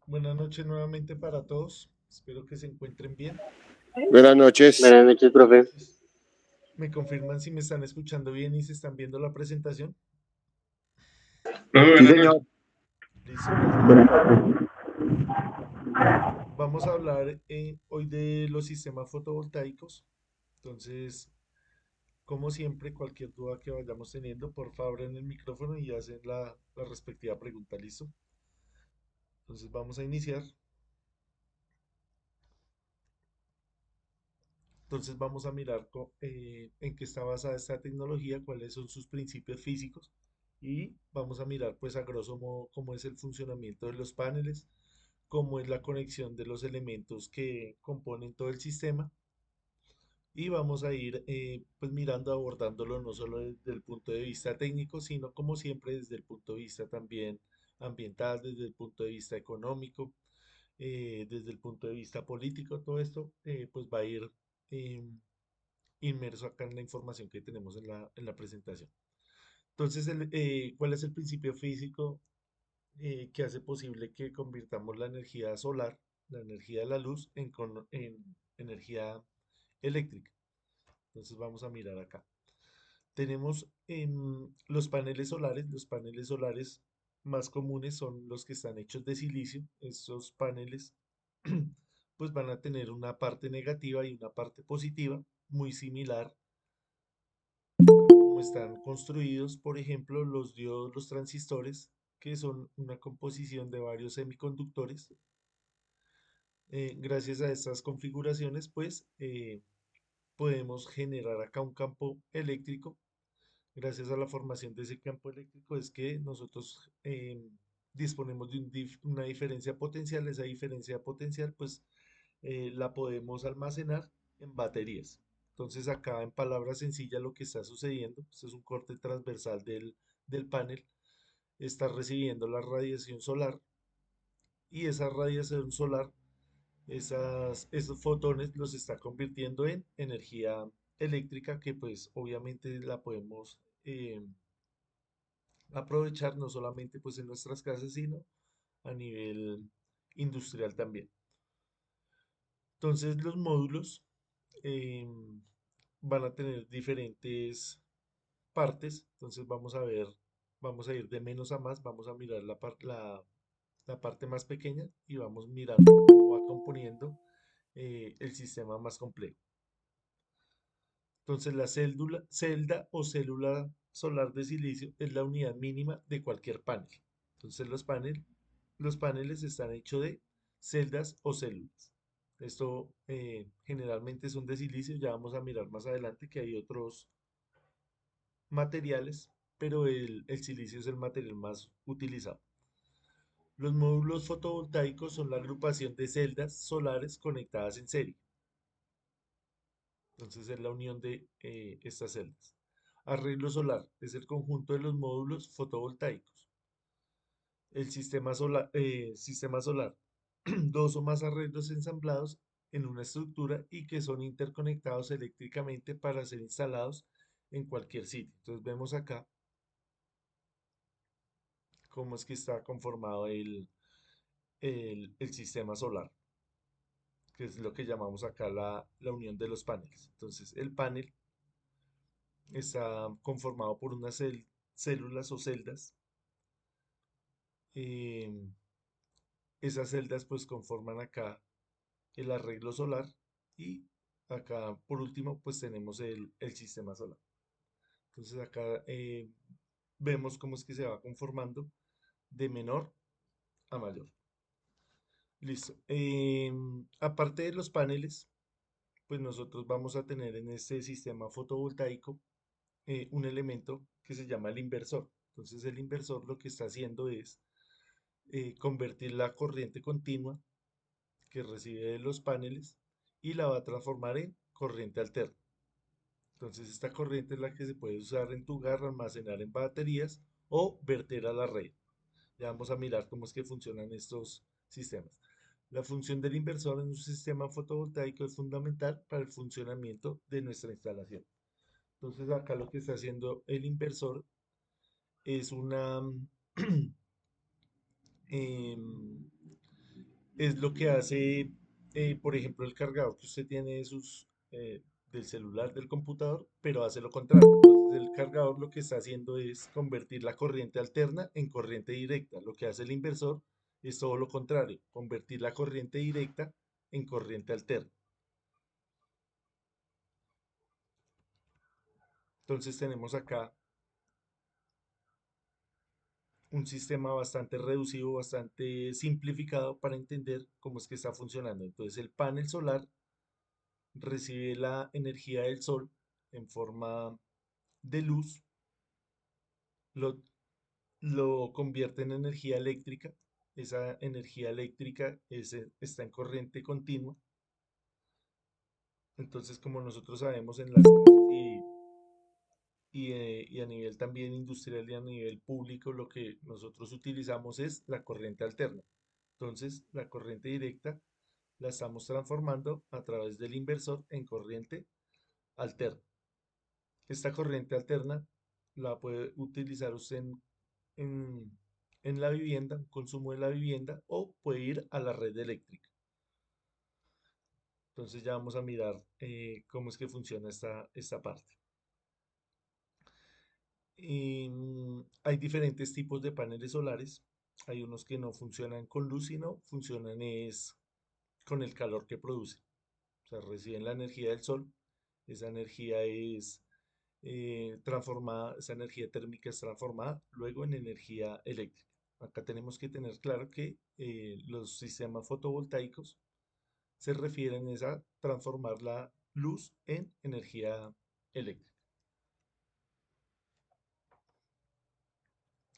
Buenas noches nuevamente para todos. Espero que se encuentren bien. Buenas noches. Buenas noches, profe. Entonces, ¿me confirman si me están escuchando bien y se están viendo la presentación? Muy Sí, buenas señor. noches. Listo, perfecto. Vamos a hablar hoy de los sistemas fotovoltaicos. Entonces, como siempre, cualquier duda que vayamos teniendo, por favor, en el micrófono y hacen la respectiva pregunta. ¿Listo? Entonces, vamos a iniciar. Entonces, vamos a mirar en qué está basada esta tecnología, cuáles son sus principios físicos y vamos a mirar pues a grosso modo cómo es el funcionamiento de los paneles, cómo es la conexión de los elementos que componen todo el sistema y vamos a ir pues mirando, abordándolo no solo desde el punto de vista técnico, sino como siempre desde el punto de vista también ambiental, desde el punto de vista económico, desde el punto de vista político, todo esto pues va a ir em, inmerso acá en la información que tenemos en la presentación. Entonces, ¿cuál es el principio físico que hace posible que convirtamos la energía solar, la energía de la luz, en energía eléctrica? Entonces, vamos a mirar acá. Tenemos los paneles solares más comunes son los que están hechos de silicio. Estos paneles pues van a tener una parte negativa y una parte positiva, muy similar como están construidos, por ejemplo, los diodos, los transistores, que son una composición de varios semiconductores. Gracias a estas configuraciones, pues podemos generar acá un campo eléctrico. Gracias a la formación de ese campo eléctrico es que nosotros disponemos de una diferencia potencial. Esa diferencia potencial, pues la podemos almacenar en baterías. Entonces acá en palabras sencillas lo que está sucediendo, esto es un corte transversal del panel, está recibiendo la radiación solar y esa radiación solar, esos fotones los está convirtiendo en energía eléctrica que pues obviamente la podemos aprovechar no solamente pues en nuestras casas, sino a nivel industrial también. Entonces los módulos van a tener diferentes partes. Entonces vamos a ver, vamos a ir de menos a más, vamos a mirar la parte más pequeña y vamos mirando cómo va componiendo el sistema más complejo. Entonces la celda o célula solar de silicio es la unidad mínima de cualquier panel. Entonces los paneles están hechos de celdas o células. Esto generalmente son de silicio, ya vamos a mirar más adelante que hay otros materiales, pero el silicio es el material más utilizado. Los módulos fotovoltaicos son la agrupación de celdas solares conectadas en serie. Entonces es la unión de estas celdas. Arreglo solar es el conjunto de los módulos fotovoltaicos. El sistema solar, dos o más arreglos ensamblados en una estructura y que son interconectados eléctricamente para ser instalados en cualquier sitio. Entonces vemos acá cómo es que está conformado el sistema solar, que es lo que llamamos acá la unión de los paneles. Entonces, el panel está conformado por unas células o celdas. em, Esas celdas pues conforman acá el arreglo solar y acá por último pues tenemos el sistema solar. Entonces acá vemos cómo es que se va conformando de menor a mayor. Listo. Aparte de los paneles, pues nosotros vamos a tener en este sistema fotovoltaico un elemento que se llama el inversor. Entonces el inversor lo que está haciendo es convertir la corriente continua que recibe de los paneles y la va a transformar en corriente alterna. Entonces esta corriente es la que se puede usar en tu hogar, almacenar en baterías o verter a la red. Ya vamos a mirar cómo es que funcionan estos sistemas. La función del inversor en un sistema fotovoltaico es fundamental para el funcionamiento de nuestra instalación. Entonces acá lo que está haciendo el inversor es una em, es lo que hace, por ejemplo, el cargador que usted tiene del celular, del computador, pero hace lo contrario. Entonces, el cargador lo que está haciendo es convertir la corriente alterna en corriente directa. Lo que hace el inversor es todo lo contrario, convertir la corriente directa en corriente alterna. Entonces, tenemos acá un sistema bastante reducido, bastante simplificado para entender cómo es que está funcionando. Entonces, el panel solar recibe la energía del sol en forma de luz, lo, lo convierte en energía eléctrica. Esa energía eléctrica está en corriente continua. Entonces, como nosotros sabemos en las casas y a nivel también industrial y a nivel público, lo que nosotros utilizamos es la corriente alterna. Entonces, la corriente directa la estamos transformando a través del inversor en corriente alterna. Esta corriente alterna la puede utilizar usted en, en la vivienda, consumo de la vivienda, o puede ir a la red eléctrica. Entonces ya vamos a mirar cómo es que funciona esta parte. Hay diferentes tipos de paneles solares. Hay unos que no funcionan con luz, sino funcionan es con el calor que producen. O sea, reciben la energía del sol. Esa energía es transformada, esa energía térmica es transformada luego en energía eléctrica. Acá tenemos que tener claro que los sistemas fotovoltaicos se refieren es a transformar la luz en energía eléctrica.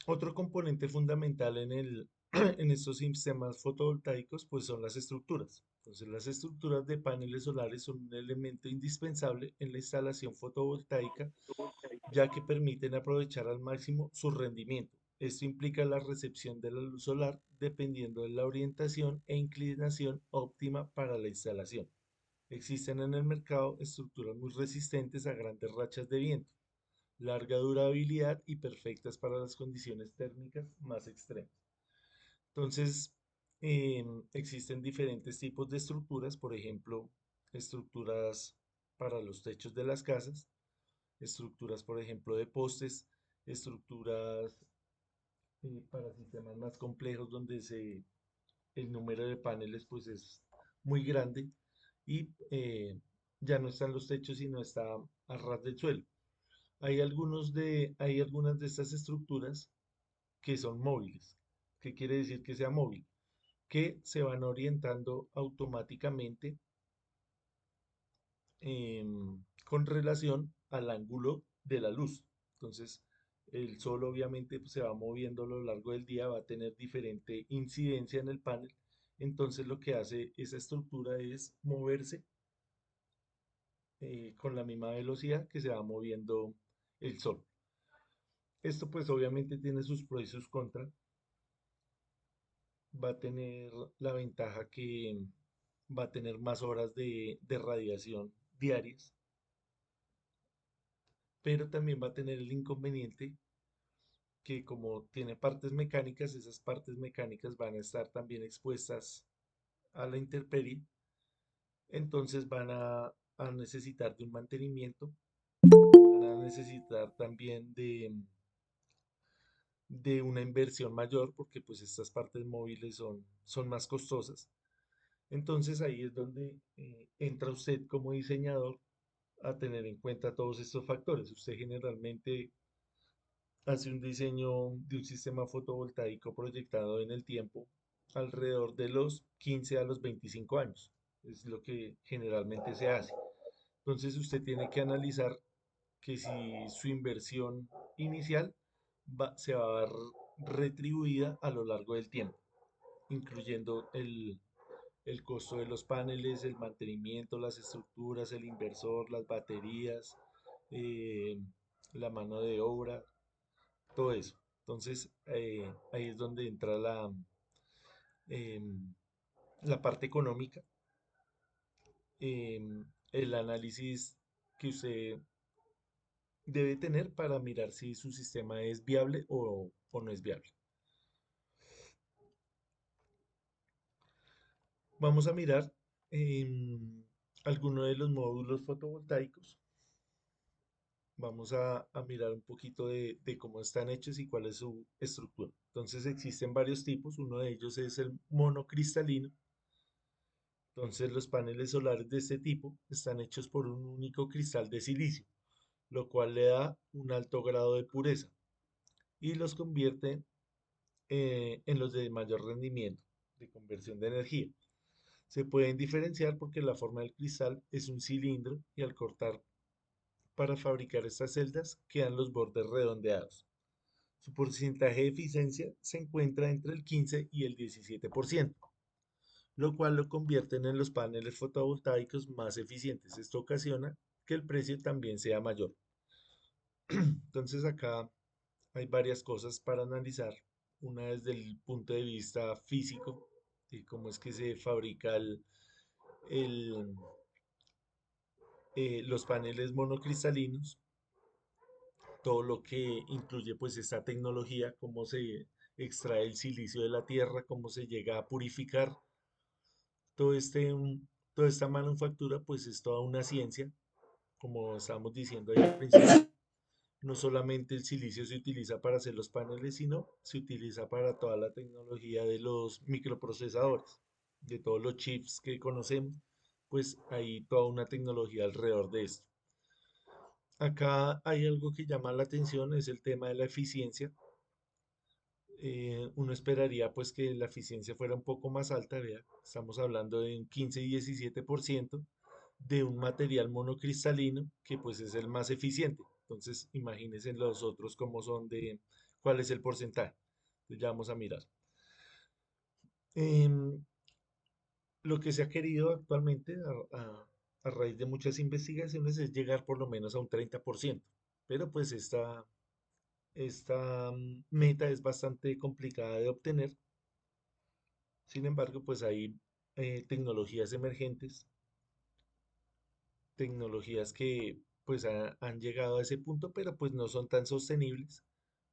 Otro componente fundamental en estos sistemas fotovoltaicos pues son las estructuras. Entonces las estructuras de paneles solares son un elemento indispensable en la instalación fotovoltaica ya que permiten aprovechar al máximo su rendimiento. Esto implica la recepción de la luz solar dependiendo de la orientación e inclinación óptima para la instalación. Existen en el mercado estructuras muy resistentes a grandes rachas de viento, larga durabilidad y perfectas para las condiciones térmicas más extremas. Entonces, existen diferentes tipos de estructuras, por ejemplo, estructuras para los techos de las casas, estructuras, por ejemplo, de postes, estructuras para sistemas más complejos donde el número de paneles pues es muy grande y ya no están los techos, sino está a ras del suelo. Hay algunas de estas estructuras que son móviles. ¿Qué quiere decir que sea móvil? Que se van orientando automáticamente con relación al ángulo de la luz. Entonces, el sol obviamente pues, se va moviendo a lo largo del día, va a tener diferente incidencia en el panel. Entonces, lo que hace esa estructura es moverse con la misma velocidad que se va moviendo el sol. Esto pues obviamente tiene sus pros y sus contras. Va a tener la ventaja que va a tener más horas de radiación diarias, pero también va a tener el inconveniente que como tiene partes mecánicas, esas partes mecánicas van a estar también expuestas a la intemperie, entonces a necesitar de un mantenimiento, van a necesitar también de una inversión mayor porque pues estas partes móviles son más costosas. Entonces ahí es donde entra usted como diseñador a tener en cuenta todos estos factores. Usted generalmente hace un diseño de un sistema fotovoltaico proyectado en el tiempo alrededor de los 15 a los 25 años. Es lo que generalmente se hace. Entonces usted tiene que analizar que si su inversión inicial se va a ver retribuida a lo largo del tiempo, incluyendo el costo de los paneles, el mantenimiento, las estructuras, el inversor, las baterías, eh, la mano de obra, todo eso. Entonces, ahí es donde entra em, la parte económica, el análisis que usted debe tener para mirar si su sistema es viable o no es viable. Vamos a mirar algunos de los módulos fotovoltaicos. Vamos a mirar un poquito de cómo están hechos y cuál es su estructura. Entonces existen varios tipos. Uno de ellos es el monocristalino. Entonces los paneles solares de este tipo están hechos por un único cristal de silicio, lo cual le da un alto grado de pureza y los convierte en los de mayor rendimiento de conversión de energía. Se pueden diferenciar porque la forma del cristal es un cilindro y al cortar para fabricar estas celdas quedan los bordes redondeados. Su porcentaje de eficiencia se encuentra entre el 15 y el 17%, lo cual lo convierte en los paneles fotovoltaicos más eficientes. Esto ocasiona que el precio también sea mayor. Entonces acá hay varias cosas para analizar. Una desde el punto de vista físico, de cómo es que se fabrica el, los paneles monocristalinos, todo lo que incluye pues esta tecnología, cómo se extrae el silicio de la tierra, cómo se llega a purificar todo toda esta manufactura, pues es toda una ciencia, como estábamos diciendo ahí al principio. No solamente el silicio se utiliza para hacer los paneles, sino se utiliza para toda la tecnología de los microprocesadores, de todos los chips que conocemos, pues hay toda una tecnología alrededor de esto. Acá hay algo que llama la atención, es el tema de la eficiencia. Uno esperaría pues que la eficiencia fuera un poco más alta, vea, estamos hablando de un 15 y 17% de un material monocristalino que pues es el más eficiente. Entonces imagínense los otros cómo son cuál es el porcentaje. Entonces, ya vamos a mirar. Em, lo que se ha querido actualmente a raíz de muchas investigaciones es llegar por lo menos a un 30%, pero pues esta meta es bastante complicada de obtener. Sin embargo, pues hay tecnologías emergentes, tecnologías que pues han llegado a ese punto, pero pues no son tan sostenibles,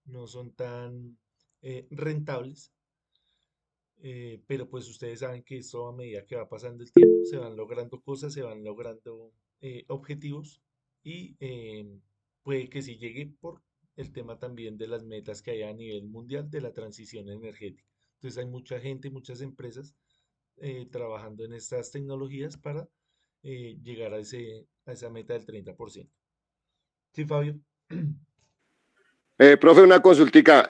no son tan rentables, pero pues ustedes saben que esto a medida que va pasando el tiempo se van logrando cosas, se van logrando objetivos y puede que sí llegue por el tema también de las metas que hay a nivel mundial de la transición energética. Entonces hay mucha gente, muchas empresas trabajando en estas tecnologías para llegar a esa meta del 30%. Sí, Fabio. Profe, una consultica.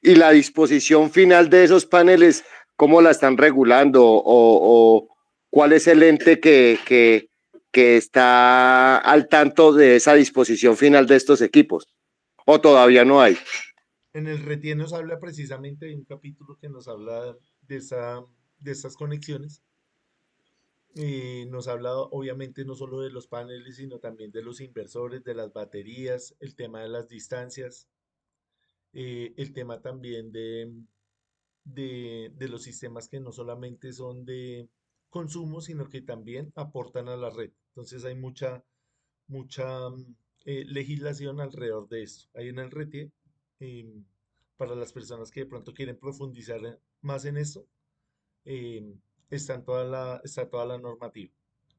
¿Y la disposición final de esos paneles, cómo la están regulando? O cuál es el ente que está al tanto de esa disposición final de estos equipos? ¿O todavía no hay? En el RETIE nos habla precisamente de un capítulo que nos habla de estas conexiones. Nos habla obviamente no solo de los paneles, sino también de los inversores, de las baterías, el tema de las distancias, el tema también de los sistemas que no solamente son de consumo, sino que también aportan a la red. Entonces hay mucha legislación alrededor de esto. Hay en el RETIE, para las personas que de pronto quieren profundizar más en esto, eh, está toda la normativa.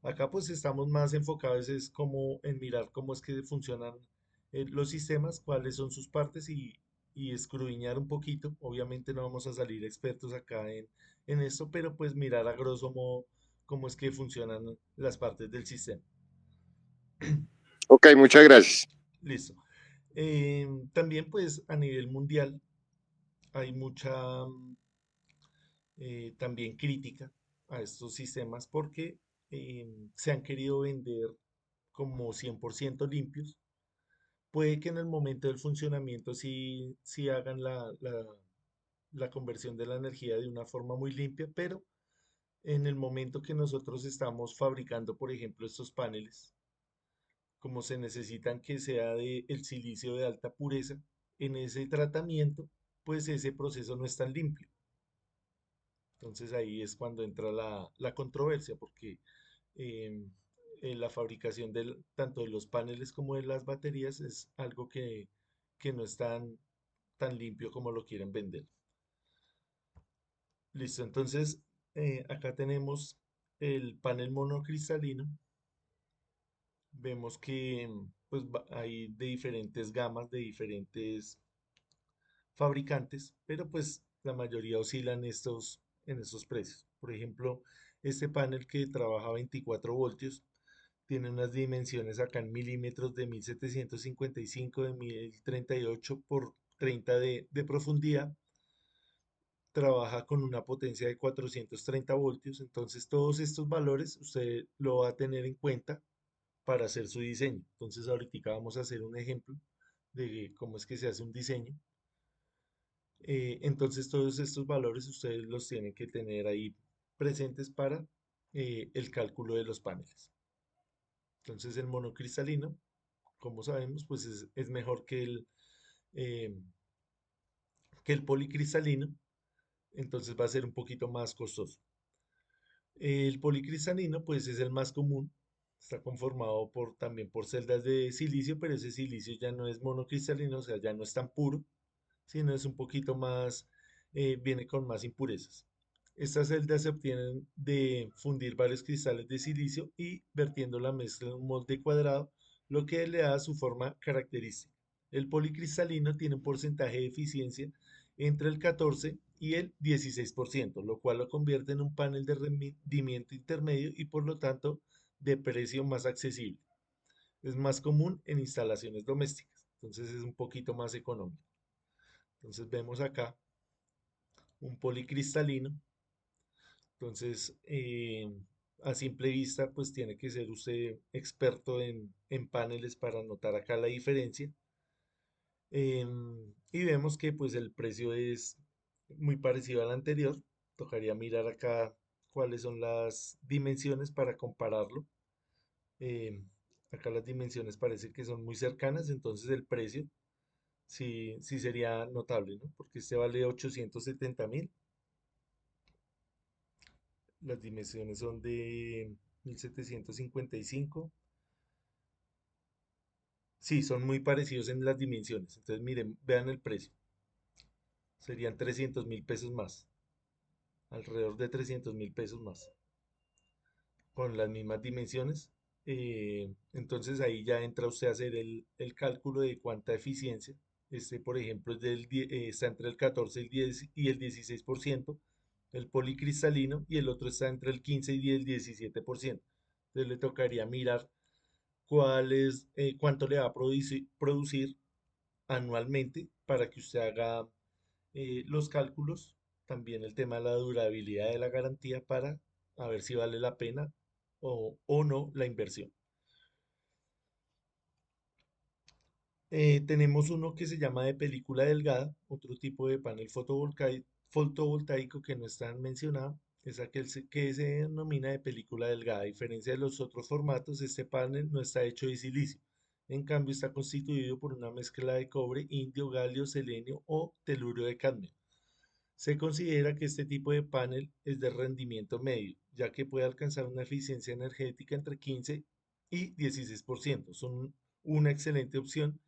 Acá pues estamos más enfocados es como en mirar cómo es que funcionan los sistemas, cuáles son sus partes y escudriñar un poquito. Obviamente no vamos a salir expertos acá en esto, pero pues mirar a grosso modo cómo es que funcionan las partes del sistema. Ok, muchas gracias. Listo. También pues a nivel mundial hay mucha también crítica a estos sistemas porque se han querido vender como 100% limpios. Puede que en el momento del funcionamiento sí hagan la conversión de la energía de una forma muy limpia, pero en el momento que nosotros estamos fabricando, por ejemplo, estos paneles, como se necesitan que sea de el silicio de alta pureza, en ese tratamiento, pues ese proceso no es tan limpio. Entonces ahí es cuando entra la controversia, porque em, la fabricación tanto de los paneles como de las baterías es algo que no es tan limpio como lo quieren vender. Listo, entonces acá tenemos el panel monocristalino. Vemos que pues hay de diferentes gamas, de diferentes fabricantes, pero pues la mayoría oscilan en estos precios. Por ejemplo, este panel que trabaja 24 voltios tiene unas dimensiones acá en milímetros de 1755 de 1038 por 30 de profundidad. Trabaja con una potencia de 430 voltios, entonces todos estos valores usted lo va a tener en cuenta para hacer su diseño. Entonces ahorita vamos a hacer un ejemplo de cómo es que se hace un diseño. Entonces todos estos valores ustedes los tienen que tener ahí presentes para el cálculo de los paneles. Entonces el monocristalino, como sabemos, pues es mejor eh, que el policristalino, entonces va a ser un poquito más costoso. El policristalino, pues es el más común, está conformado también por celdas de silicio, pero ese silicio ya no es monocristalino, o sea, ya no es tan puro, sino es un poquito más, viene con más impurezas. Estas celdas se obtienen de fundir varios cristales de silicio y vertiendo la mezcla en un molde cuadrado, lo que le da su forma característica. El policristalino tiene un porcentaje de eficiencia entre el 14 y el 16%, lo cual lo convierte en un panel de rendimiento intermedio y por lo tanto de precio más accesible. Es más común en instalaciones domésticas, entonces es un poquito más económico. Entonces vemos acá un policristalino. Entonces, a simple vista, pues tiene que ser usted experto en paneles para notar acá la diferencia. Y vemos que pues el precio es muy parecido al anterior. Tocaría mirar acá cuáles son las dimensiones para compararlo. Em, Acá las dimensiones parece que son muy cercanas, entonces el precio sí sería notable, ¿no? Porque este vale 870.000. Las dimensiones son de 1755. Sí, son muy parecidos en las dimensiones. Entonces, miren, vean el precio. Serían 300.000 pesos más. Alrededor de 300.000 pesos más. Con las mismas dimensiones. Entonces ahí ya entra usted a hacer el cálculo de cuánta eficiencia. Este, por ejemplo, está entre el 14, el 10 y el 16%. El policristalino y el otro está entre el 15 y el 17%. Entonces le tocaría mirar cuánto le va a producir anualmente para que usted haga los cálculos, también el tema de la durabilidad de la garantía para a ver si vale la pena o no la inversión. Tenemos uno que se llama de película delgada, otro tipo de panel fotovoltaico que no está mencionado, es aquel que se denomina de película delgada. A diferencia de los otros formatos, este panel no está hecho de silicio. En cambio, está constituido por una mezcla de cobre, indio, galio, selenio o telurio de cadmio. Se considera que este tipo de panel es de rendimiento medio, ya que puede alcanzar una eficiencia energética entre 15 y 16%. Son una excelente opción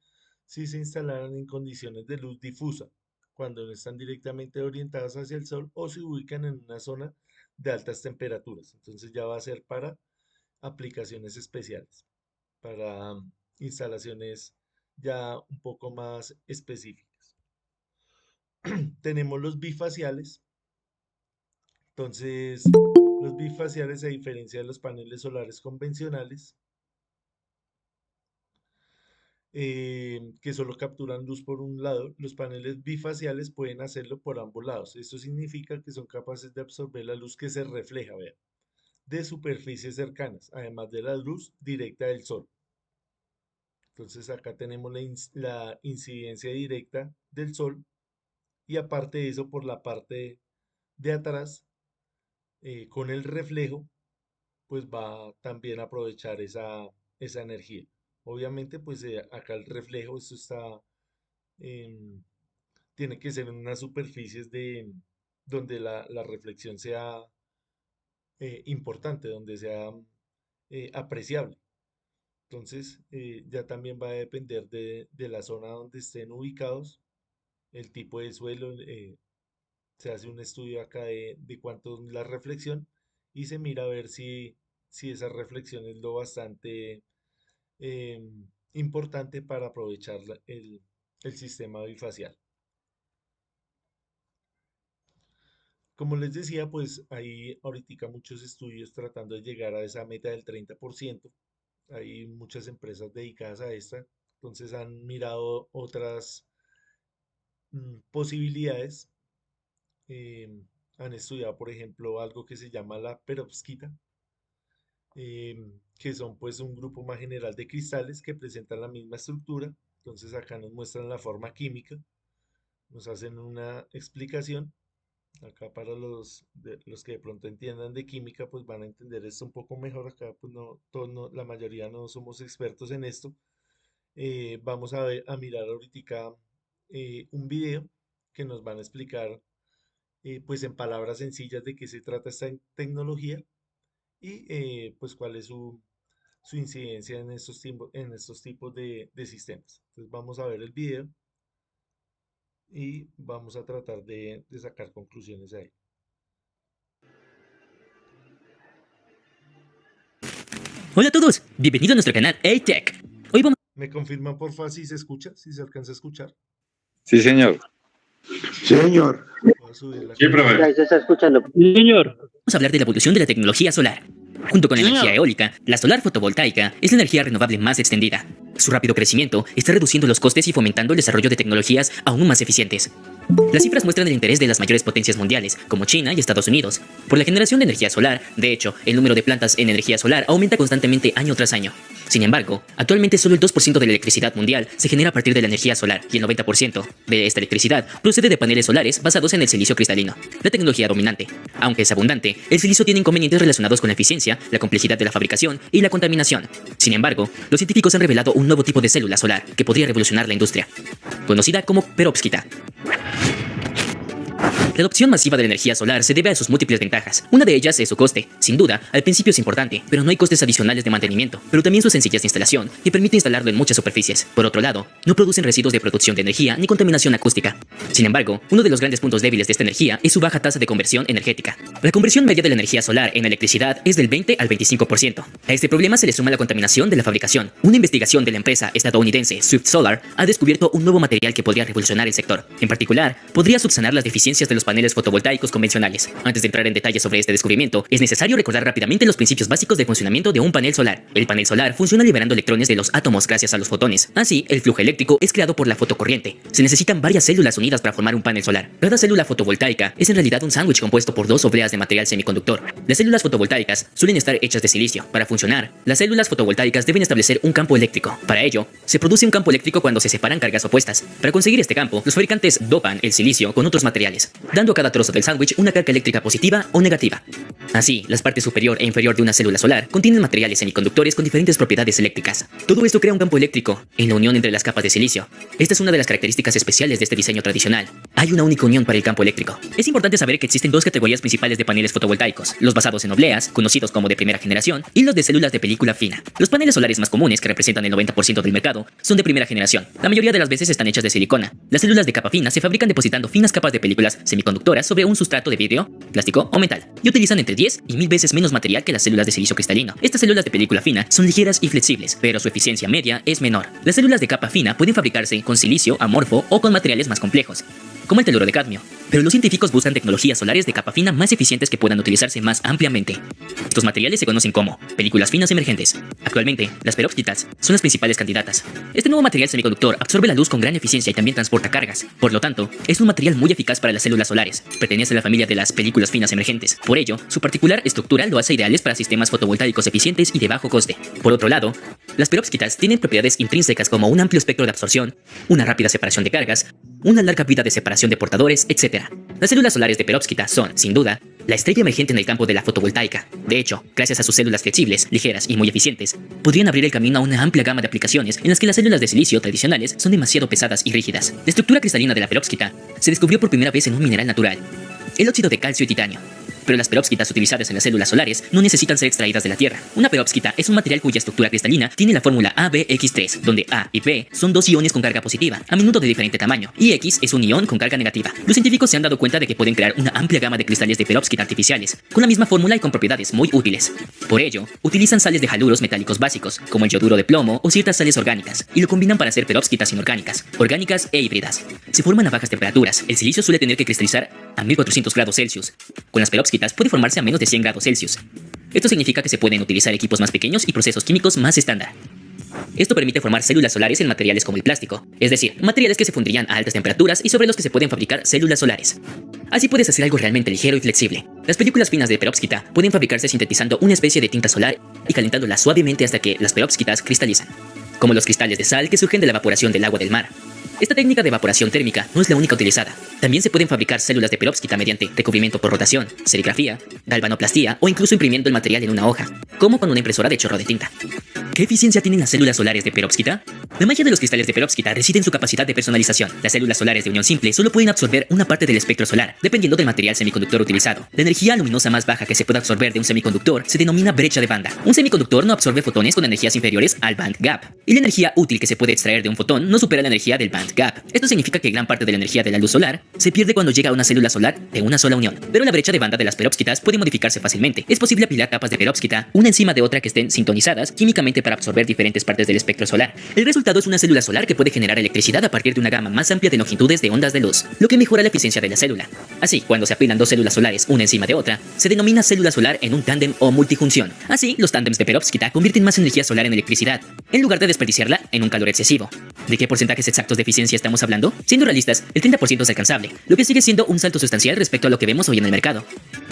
si se instalaran en condiciones de luz difusa, cuando no están directamente orientadas hacia el sol o se ubican en una zona de altas temperaturas. Entonces ya va a ser para aplicaciones especiales, para instalaciones ya un poco más específicas. Tenemos los bifaciales. Entonces, los bifaciales, a diferencia de los paneles solares convencionales, que solo capturan luz por un lado, los paneles bifaciales pueden hacerlo por ambos lados. Esto significa que son capaces de absorber la luz que se refleja, vea, de superficies cercanas, además de la luz directa del sol. Entonces acá tenemos la incidencia directa del sol y aparte de eso, por la parte de atrás, con el reflejo, pues va también a aprovechar esa energía. Obviamente, pues acá el reflejo, esto en- tiene que ser en unas superficies donde la reflexión sea importante, donde sea apreciable. Entonces, ya también va a depender de la zona donde estén ubicados, el tipo de suelo, Se hace un estudio acá de cuánto es la reflexión y se mira a ver si esa reflexión es lo bastante importante para aprovechar el sistema bifacial. Como les decía, pues hay ahorita muchos estudios tratando de llegar a esa meta del 30%. Hay muchas empresas dedicadas a esta. Entonces han mirado otras posibilidades. Han estudiado, por ejemplo, algo que se llama la perovskita, que son pues un grupo más general de cristales que presentan la misma estructura. Entonces acá nos muestran la forma química, nos hacen una explicación. Acá para los que de pronto entiendan de química, pues van a entender esto un poco mejor. Acá pues no, todos la mayoría no somos expertos en esto. Vamos a mirar ahorita un video que nos van a explicar pues en palabras sencillas de qué se trata esta tecnología y pues cuál es su incidencia en estos tipos de sistemas. Entonces vamos a ver el video y vamos a tratar de sacar conclusiones ahí. Hola a todos, bienvenidos a nuestro canal A-Tech. Hoy vamos ¿Me confirman porfa si se escucha? Si se alcanza a escuchar. Sí, señor. Sí, señor. Voy a subir la Sí, cámara. profe. Ahí se está escuchando. a hablar de la evolución de la tecnología solar. Junto con la energía eólica, la solar fotovoltaica es la energía renovable más extendida. Su rápido crecimiento está reduciendo los costes y fomentando el desarrollo de tecnologías aún más eficientes. Las cifras muestran el interés de las mayores potencias mundiales, como China y Estados Unidos, por la generación de energía solar. De hecho, el número de plantas en energía solar aumenta constantemente año tras año. Sin embargo, actualmente solo el 2% de la electricidad mundial se genera a partir de la energía solar y el 90% de esta electricidad procede de paneles solares basados en el silicio cristalino, la tecnología dominante. Aunque es abundante, el silicio tiene inconvenientes relacionados con la eficiencia, la complejidad de la fabricación y la contaminación. Sin embargo, los científicos han revelado un nuevo tipo de célula solar que podría revolucionar la industria, conocida como perovskita. La adopción masiva de la energía solar se debe a sus múltiples ventajas. Una de ellas es su coste. Sin duda, al principio es importante, pero no hay costes adicionales de mantenimiento, pero también su sencillez de instalación, que permite instalarlo en muchas superficies. Por otro lado, no producen residuos de producción de energía ni contaminación acústica. Sin embargo, uno de los grandes puntos débiles de esta energía es su baja tasa de conversión energética. La conversión media de la energía solar en electricidad es del 20 al 25%. A este problema se le suma la contaminación de la fabricación. Una investigación de la empresa estadounidense Swift Solar ha descubierto un nuevo material que podría revolucionar el sector. En particular, podría subsanar las deficiencias de los paneles fotovoltaicos convencionales. Antes de entrar en detalles sobre este descubrimiento, es necesario recordar rápidamente los principios básicos de funcionamiento de un panel solar. El panel solar funciona liberando electrones de los átomos gracias a los fotones. Así, el flujo eléctrico es creado por la fotocorriente. Se necesitan varias células unidas para formar un panel solar. Cada célula fotovoltaica es en realidad un sándwich compuesto por dos obleas de material semiconductor. Las células fotovoltaicas suelen estar hechas de silicio. Para funcionar, las células fotovoltaicas deben establecer un campo eléctrico. Para ello, se produce un campo eléctrico cuando se separan cargas opuestas. Para conseguir este campo, los fabricantes dopan el silicio con otros materiales, dando a cada trozo del sándwich una carga eléctrica positiva o negativa. Así, las partes superior e inferior de una célula solar contienen materiales semiconductores con diferentes propiedades eléctricas. Todo esto crea un campo eléctrico en la unión entre las capas de silicio. Esta es una de las características especiales de este diseño tradicional. Hay una única unión para el campo eléctrico. Es importante saber que existen dos categorías principales de paneles fotovoltaicos: los basados en obleas, conocidos como de primera generación, y los de células de película fina. Los paneles solares más comunes, que representan el 90% del mercado, son de primera generación. La mayoría de las veces están hechas de silicona. Las células de capa fina se fabrican depositando finas capas de películas semiconductoras sobre un sustrato de vidrio, plástico o metal, y utilizan entre 10 y 1000 veces menos material que las células de silicio cristalino. Estas células de película fina son ligeras y flexibles, pero su eficiencia media es menor. Las células de capa fina pueden fabricarse con silicio amorfo o con materiales más complejos, como el teluro de cadmio, pero los científicos buscan tecnologías solares de capa fina más eficientes que puedan utilizarse más ampliamente. Estos materiales se conocen como películas finas emergentes. Actualmente, las perovskitas son las principales candidatas. Este nuevo material semiconductor absorbe la luz con gran eficiencia y también transporta cargas. Por lo tanto, es un material muy eficaz para las células solares. Pertenece a la familia de las películas finas emergentes. Por ello, su particular estructura lo hace ideales para sistemas fotovoltaicos eficientes y de bajo coste. Por otro lado, las perovskitas tienen propiedades intrínsecas como un amplio espectro de absorción, una rápida separación de cargas, una larga vida de separación de portadores, etc. Las células solares de perovskita son, sin duda, la estrella emergente en el campo de la fotovoltaica. De hecho, gracias a sus células flexibles, ligeras y muy eficientes, podrían abrir el camino a una amplia gama de aplicaciones en las que las células de silicio tradicionales son demasiado pesadas y rígidas. La estructura cristalina de la perovskita se descubrió por primera vez en un mineral natural, el óxido de calcio y titanio. pero las peróxidas utilizadas en las células solares no necesitan ser extraídas de la Tierra. Una peróxida es un material cuya estructura cristalina tiene la fórmula ABX3, donde A y B son dos iones con carga positiva, a menudo de diferente tamaño, y X es un ion con carga negativa. Los científicos se han dado cuenta de que pueden crear una amplia gama de cristales de peróxida artificiales, con la misma fórmula y con propiedades muy útiles. Por ello, utilizan sales de haluros metálicos básicos, como el yoduro de plomo o ciertas sales orgánicas, y lo combinan para hacer peróxidas inorgánicas, orgánicas e híbridas. Se forman a bajas temperaturas. El silicio suele tener que cristalizar a 1400 grados Celsius. Con las peróxidas puede formarse a menos de 100 grados Celsius. Esto significa que se pueden utilizar equipos más pequeños y procesos químicos más estándar. Esto permite formar células solares en materiales como el plástico, es decir, materiales que se fundirían a altas temperaturas y sobre los que se pueden fabricar células solares. Así puedes hacer algo realmente ligero y flexible. Las películas finas de peróxida pueden fabricarse sintetizando una especie de tinta solar y calentándola suavemente hasta que las peróxidas cristalizan, como los cristales de sal que surgen de la evaporación del agua del mar. Esta técnica de evaporación térmica no es la única utilizada. También se pueden fabricar células de peróxida mediante recubrimiento por rotación, serigrafía, galvanoplastía o incluso imprimiendo el material en una hoja, como con una impresora de chorro de tinta. ¿Qué eficiencia tienen las células solares de peróxida? La magia de los cristales de peróxida reside en su capacidad de personalización. Las células solares de unión simple solo pueden absorber una parte del espectro solar, dependiendo del material semiconductor utilizado. La energía luminosa más baja que se puede absorber de un semiconductor se denomina brecha de banda. Un semiconductor no absorbe fotones con energías inferiores al band gap, y la energía útil que se puede extraer de un fotón no supera la energía del band gap. Esto significa que gran parte de la energía de la luz solar se pierde cuando llega a una célula solar de una sola unión. Pero la brecha de banda de las peróxidas puede modificarse fácilmente. Es posible apilar capas de peróxida una encima de otra que estén sintonizadas químicamente para absorber diferentes partes del espectro solar. El resultado es una célula solar que puede generar electricidad a partir de una gama más amplia de longitudes de ondas de luz, lo que mejora la eficiencia de la célula. Así, cuando se apilan dos células solares una encima de otra, se denomina célula solar en un tándem o multifunción. Así, los tándems de peróxida convierten más energía solar en electricidad, en lugar de desperdiciarla en un calor excesivo. ¿De qué porcentajes exactos de eficiencia estamos hablando? Siendo realistas, el 30% es alcanzable, lo que sigue siendo un salto sustancial respecto a lo que vemos hoy en el mercado.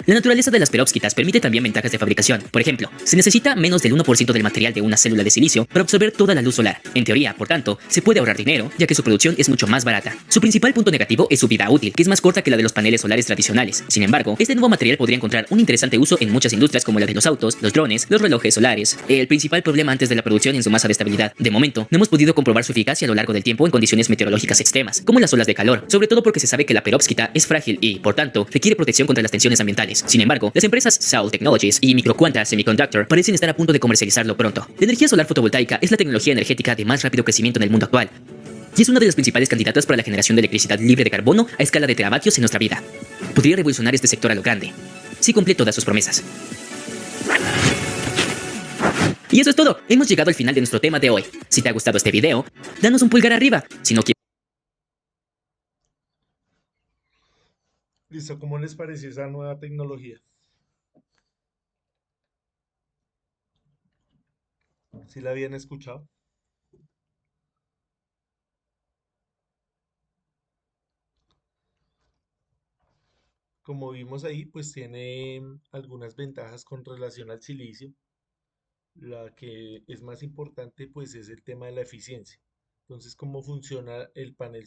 La naturaleza de las peróxidas permite también ventajas de fabricación. Por ejemplo, se necesita menos del 1% del material de una célula de silicio para absorber toda la luz solar. En teoría, por tanto, se puede ahorrar dinero, ya que su producción es mucho más barata. Su principal punto negativo es su vida útil, que es más corta que la de los paneles solares tradicionales. Sin embargo, este nuevo material podría encontrar un interesante uso en muchas industrias como la de los autos, los drones, los relojes solares. El principal problema antes de la producción es su masa de estabilidad. De momento, no hemos podido comprobar su eficacia a lo largo del tiempo en condiciones meteorológicas extremas, como las olas de calor, sobre todo porque se sabe que la peróxida es frágil y, por tanto, requiere protección contra las tensiones ambientales. Sin embargo, las empresas Saul Technologies y Microquanta Semiconductor parecen estar a punto de comercializarlo pronto. La energía solar fotovoltaica es la tecnología energética de más rápido crecimiento en el mundo actual, y es una de las principales candidatas para la generación de electricidad libre de carbono a escala de teravatios en nuestra vida. Podría revolucionar este sector a lo grande, si cumple todas sus promesas. Y eso es todo, hemos llegado al final de nuestro tema de hoy. Si te ha gustado este video, danos un pulgar arriba. Si no quieres... Listo, ¿cómo les pareció esa nueva tecnología? ¿Sí la habían escuchado? Como vimos ahí, pues tiene algunas ventajas con relación al silicio. La que es más importante, pues es el tema de la eficiencia. Entonces, ¿cómo funciona el panel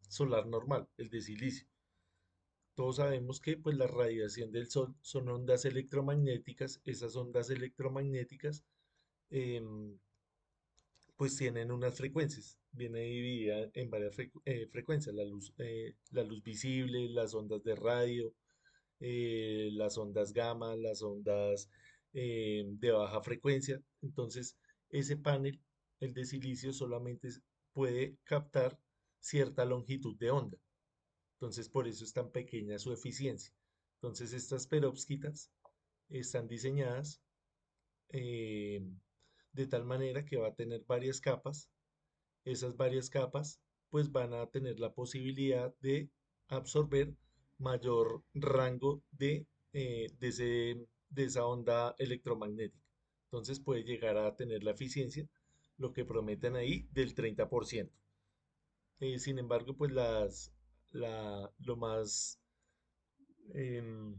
solar normal, el de silicio? Todos sabemos que pues la radiación del sol son ondas electromagnéticas. Esas ondas electromagnéticas em, pues tienen unas frecuencias. Viene dividida en varias frecuencias, la luz visible, las ondas de radio, las ondas gamma, las ondas de baja frecuencia. Entonces, ese panel, el de silicio, solamente puede captar cierta longitud de onda. Entonces, por eso es tan pequeña su eficiencia. Entonces, estas peróxidas están diseñadas eh, de tal manera que va a tener varias capas. Esas varias capas pues van a tener la posibilidad de absorber mayor rango de esa onda electromagnética. Entonces puede llegar a tener la eficiencia, lo que prometen ahí, del 30%. Sin embargo, pues lo más, em,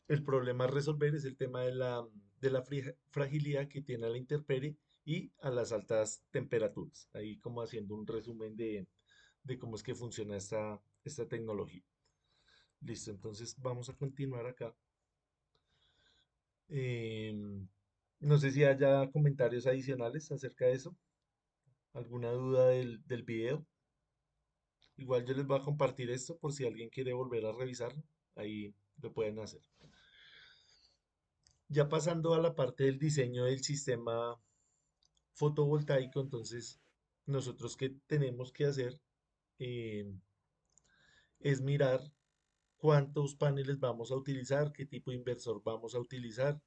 el problema a resolver es el tema de la fragilidad que tiene a la intemperie y a las altas temperaturas. Ahí como haciendo un resumen de cómo es que funciona esta tecnología. Listo, entonces vamos a continuar acá. Em, no sé si haya comentarios adicionales acerca de eso. ¿Alguna duda del video? Igual yo les voy a compartir esto por si alguien quiere volver a revisarlo. ahí lo pueden hacer. Ya pasando a la parte del diseño del sistema fotovoltaico, entonces nosotros qué tenemos que hacer Eh, es mirar cuántos paneles vamos a utilizar, qué tipo de inversor vamos a utilizar,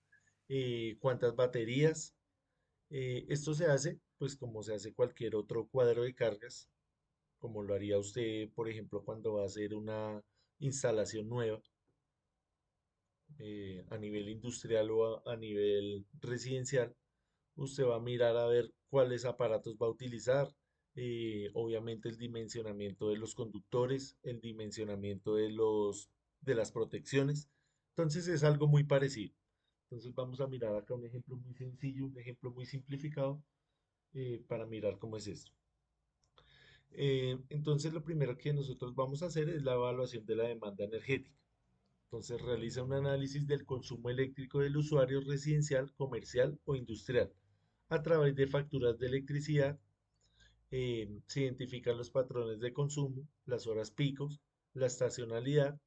cuántas baterías. Esto se hace, pues como se hace cualquier otro cuadro de cargas, como lo haría usted, por ejemplo, cuando va a hacer una instalación nueva a nivel industrial o a nivel residencial. Usted va a mirar a ver cuáles aparatos va a utilizar, obviamente el dimensionamiento de los conductores, el dimensionamiento de las protecciones. Entonces es algo muy parecido. Entonces vamos a mirar acá un ejemplo muy sencillo, un ejemplo muy simplificado para mirar cómo es esto. Entonces lo primero que nosotros vamos a hacer es la evaluación de la demanda energética. Entonces realiza un análisis del consumo eléctrico del usuario residencial, comercial o industrial a través de facturas de electricidad. Se identifican los patrones de consumo, las horas picos, la estacionalidad.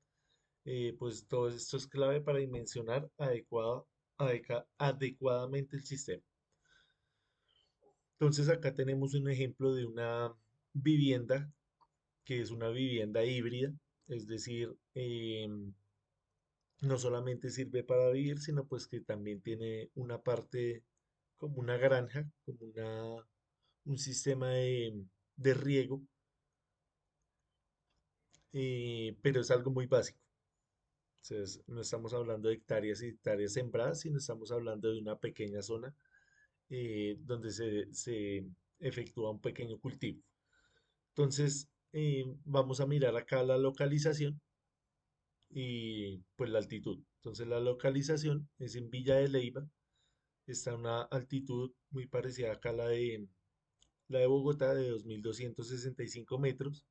Pues todo esto es clave para dimensionar adecuadamente el sistema. Entonces acá tenemos un ejemplo de una vivienda que es una vivienda híbrida, es decir, no solamente sirve para vivir, sino pues que también tiene una parte como una granja, como un sistema de riego, pero es algo muy básico. O sea, no estamos hablando de hectáreas y hectáreas sembradas, sino estamos hablando de una pequeña zona donde se efectúa un pequeño cultivo. Entonces, vamos a mirar acá la localización y pues la altitud. Entonces, la localización es en Villa de Leyva, está a una altitud muy parecida acá a la de Bogotá, de 2.265 metros.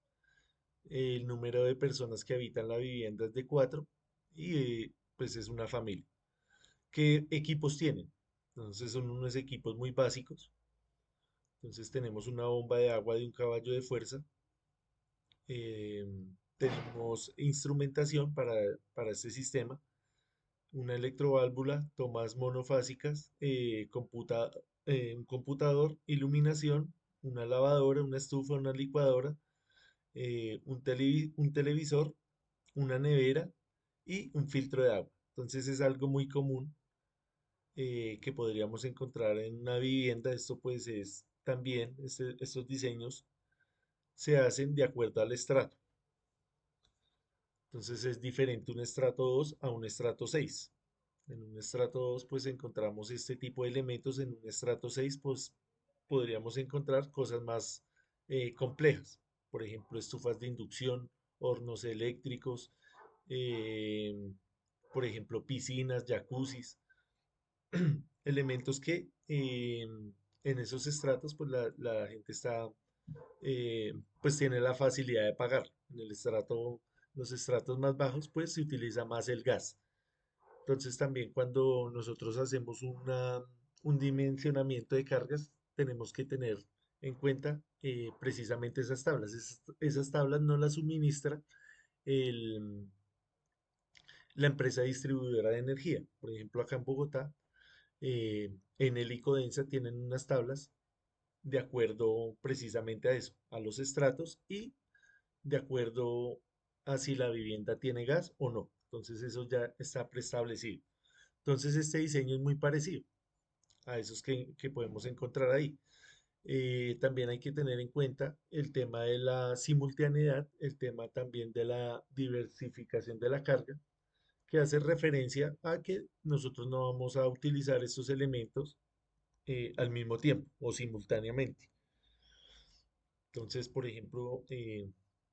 El número de personas que habitan la vivienda es de 4 y pues es una familia. ¿Qué equipos tienen? Entonces son unos equipos muy básicos. Entonces tenemos una bomba de agua de un caballo de fuerza. eh, Tenemos instrumentación para este sistema. Una electroválvula, tomas monofásicas, un computador, iluminación, una lavadora, una estufa, una licuadora, un televisor, una nevera y un filtro de agua. Entonces es algo muy común que podríamos encontrar en una vivienda. Esto pues es también, estos diseños se hacen de acuerdo al estrato. Entonces es diferente un estrato 2 a un estrato 6. En un estrato 2 pues encontramos este tipo de elementos, en un estrato 6 pues podríamos encontrar cosas más complejas. Por ejemplo, estufas de inducción, hornos eléctricos, eh, por ejemplo, piscinas, jacuzzis, elementos que en esos estratos pues la gente está pues tiene la facilidad de pagar. En los estratos más bajos pues se utiliza más el gas. Entonces también cuando nosotros hacemos un dimensionamiento de cargas tenemos que tener en cuenta precisamente esas tablas. Esas tablas no las suministra el, la empresa distribuidora de energía. Por ejemplo, acá en Bogotá, en el Icodensa tienen unas tablas de acuerdo precisamente a eso, a los estratos y de acuerdo a si la vivienda tiene gas o no. Entonces eso ya está preestablecido. Entonces este diseño es muy parecido a esos que podemos encontrar ahí. También hay que tener en cuenta el tema de la simultaneidad, el tema también de la diversificación de la carga, que hace referencia a que nosotros no vamos a utilizar estos elementos al mismo tiempo o simultáneamente. Entonces, por ejemplo,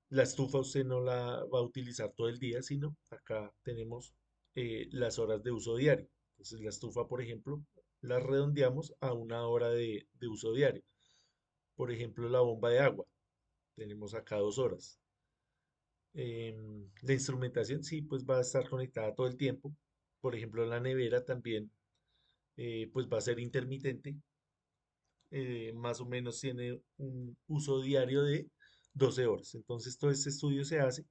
la estufa usted no la va a utilizar todo el día, sino acá tenemos las horas de uso diario. Entonces, la estufa, por ejemplo, la redondeamos a una hora de uso diario. Por ejemplo, la bomba de agua, tenemos acá 2 horas. La instrumentación, sí, pues va a estar conectada todo el tiempo. Por ejemplo, la nevera también, pues va a ser intermitente. Más o menos tiene un uso diario de 12 horas. Entonces, todo este estudio se hace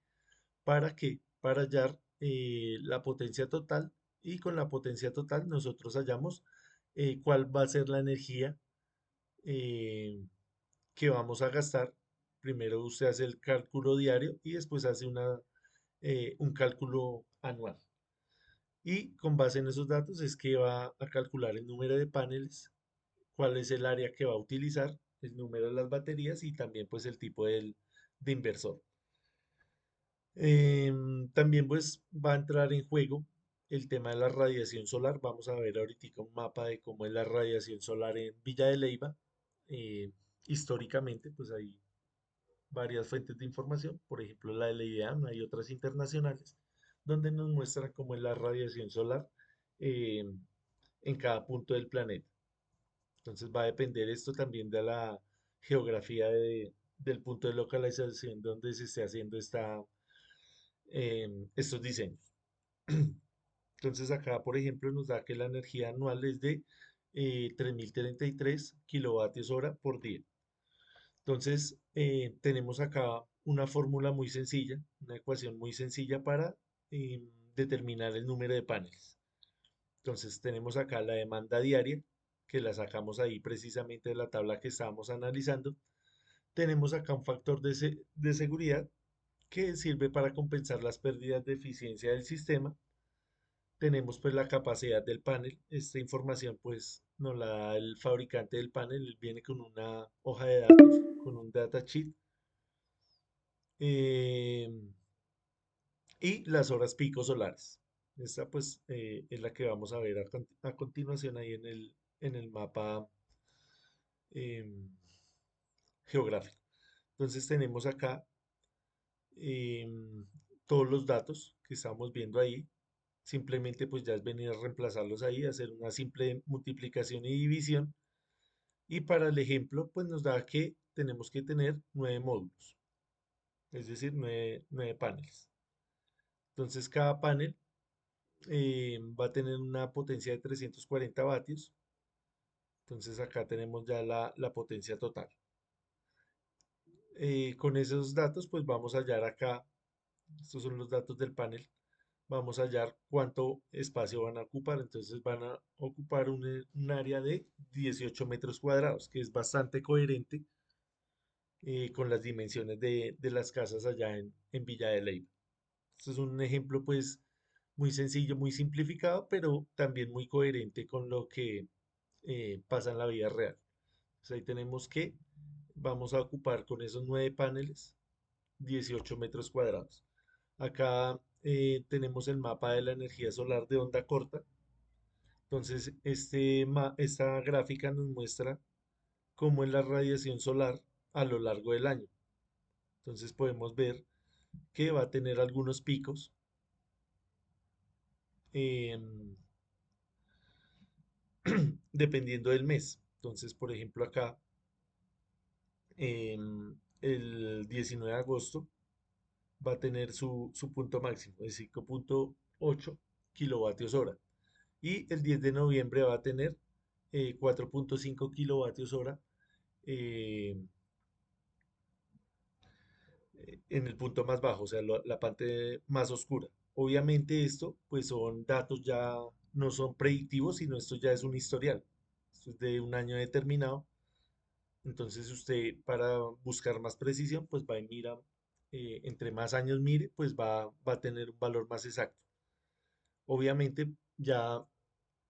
para que, para hallar la potencia total y con la potencia total nosotros hallamos cuál va a ser la energía eh, que vamos a gastar. Primero usted hace el cálculo diario y después hace un cálculo anual. Y con base en esos datos es que va a calcular el número de paneles, cuál es el área que va a utilizar, el número de las baterías y también pues el tipo de inversor. También pues va a entrar en juego el tema de la radiación solar. Vamos a ver ahorita un mapa de cómo es la radiación solar en Villa de Leyva. Eh, Históricamente pues hay varias fuentes de información, por ejemplo la de la IDEAM, hay otras internacionales, donde nos muestran cómo es la radiación solar eh, en cada punto del planeta. Entonces va a depender esto también de la geografía del punto de localización donde se esté haciendo estos diseños. Entonces acá, por ejemplo, nos da que la energía anual es de 3033 kilovatios hora por día. Entonces, tenemos acá una fórmula muy sencilla, una ecuación muy sencilla para determinar el número de paneles. Entonces, tenemos acá la demanda diaria, que la sacamos ahí precisamente de la tabla que estábamos analizando. Tenemos acá un factor de seguridad que sirve para compensar las pérdidas de eficiencia del sistema. Tenemos pues la capacidad del panel. Esta información pues nos la da el fabricante del panel. Él viene con una hoja de datos, con un datasheet. eh, y las horas pico solares. Esta pues es la que vamos a ver a continuación ahí en el mapa em, geográfico. Entonces tenemos acá em, todos los datos que estamos viendo ahí. Simplemente pues ya es venir a reemplazarlos ahí, hacer una simple multiplicación y división. Y para el ejemplo pues nos da que tenemos que tener 9 módulos, es decir, nueve paneles. Entonces cada panel va a tener una potencia de 340 vatios. Entonces acá tenemos ya la potencia total. Con esos datos, pues vamos a hallar acá, estos son los datos del panel, vamos a hallar cuánto espacio van a ocupar. Entonces van a ocupar un área de 18 metros cuadrados, que es bastante coherente con las dimensiones de las casas allá en Villa de Leyva. Esto es un ejemplo pues muy sencillo, muy simplificado, pero también muy coherente con lo que pasa en la vida real. Entonces ahí tenemos que vamos a ocupar con esos 9 paneles 18 metros cuadrados. Acá tenemos el mapa de la energía solar de onda corta. Entonces esta gráfica nos muestra cómo es la radiación solar a lo largo del año. Entonces podemos ver que va a tener algunos picos em, dependiendo del mes. Entonces, por ejemplo, acá el 19 de agosto va a tener su punto máximo de 5,8 kilovatios hora. Y el 10 de noviembre va a tener 4,5 kilovatios hora eh, en el punto más bajo, o sea, la parte más oscura. Obviamente esto, pues son datos ya, no son predictivos, sino esto ya es un historial. Esto es de un año determinado. Entonces usted para buscar más precisión, pues va y mira, entre más años mire, pues va a tener un valor más exacto. Obviamente ya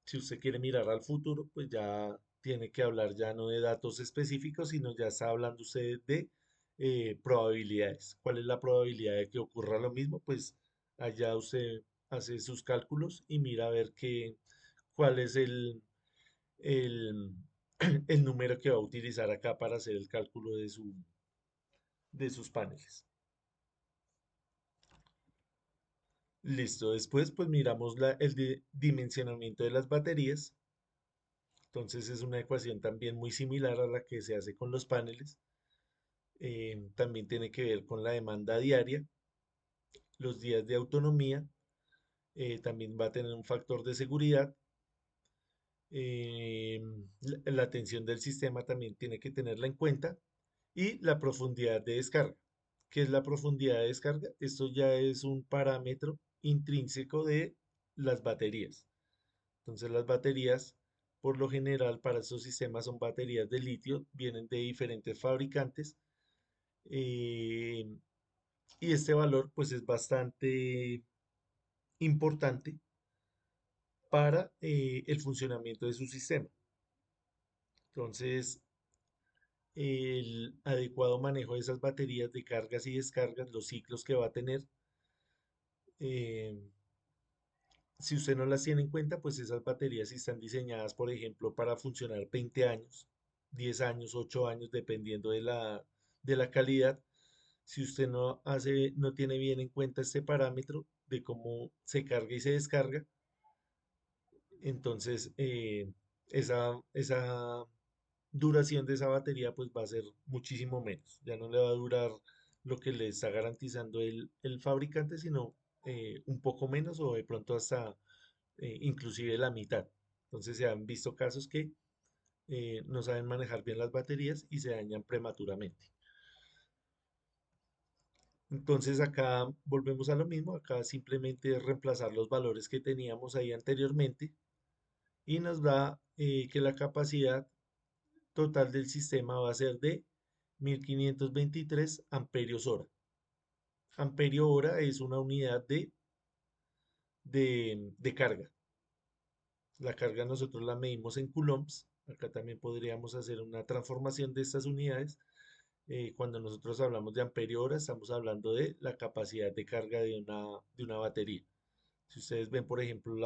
si usted quiere mirar al futuro, pues ya tiene que hablar ya no de datos específicos, sino ya está hablando usted de probabilidades. ¿Cuál es la probabilidad de que ocurra lo mismo? Pues allá usted hace sus cálculos y mira a ver cuál es el, el número que va a utilizar acá para hacer el cálculo de sus paneles. Listo, después pues miramos dimensionamiento de las baterías. Entonces es una ecuación también muy similar a la que se hace con los paneles. También tiene que ver con la demanda diaria, los días de autonomía. También va a tener un factor de seguridad. eh, la tensión del sistema también tiene que tenerla en cuenta y la profundidad de descarga. ¿Qué es la profundidad de descarga? Esto ya es un parámetro intrínseco de las baterías. Entonces las baterías, por lo general, para estos sistemas son baterías de litio, vienen de diferentes fabricantes, eh, y este valor pues es bastante importante para el funcionamiento de su sistema. Entonces, el adecuado manejo de esas baterías de cargas y descargas, los ciclos que va a tener, eh, si usted no las tiene en cuenta, pues esas baterías están diseñadas, por ejemplo, para funcionar 20 años, 10 años, 8 años, dependiendo de la calidad. Si usted no tiene bien en cuenta este parámetro de cómo se carga y se descarga, entonces esa duración de esa batería pues va a ser muchísimo menos. Ya no le va a durar lo que le está garantizando el fabricante, sino un poco menos o de pronto hasta inclusive la mitad. Entonces se han visto casos que no saben manejar bien las baterías y se dañan prematuramente. Entonces acá volvemos a lo mismo, acá simplemente es reemplazar los valores que teníamos ahí anteriormente y nos da que la capacidad total del sistema va a ser de 1523 amperios hora. Amperio hora es una unidad de carga. La carga nosotros la medimos en coulombs. Acá también podríamos hacer una transformación de estas unidades. Cuando nosotros hablamos de amperio hora, estamos hablando de la capacidad de carga de una batería. Si ustedes ven, por ejemplo,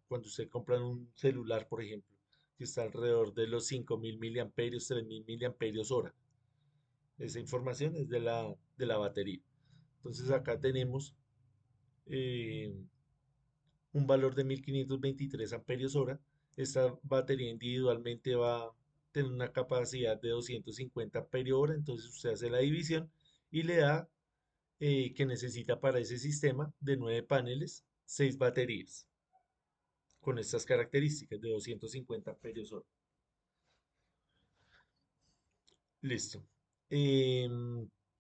cuando ustedes compran un celular, por ejemplo, que está alrededor de los 5000 miliamperios, 3000 miliamperios hora. Esa información es de la batería. Entonces acá tenemos eh, un valor de 1523 amperios hora. Esta batería individualmente va a tener una capacidad de 250 amperios hora. Entonces usted hace la división y le da que necesita para ese sistema de 9 paneles, 6 baterías con estas características de 250 amperios hora. Listo.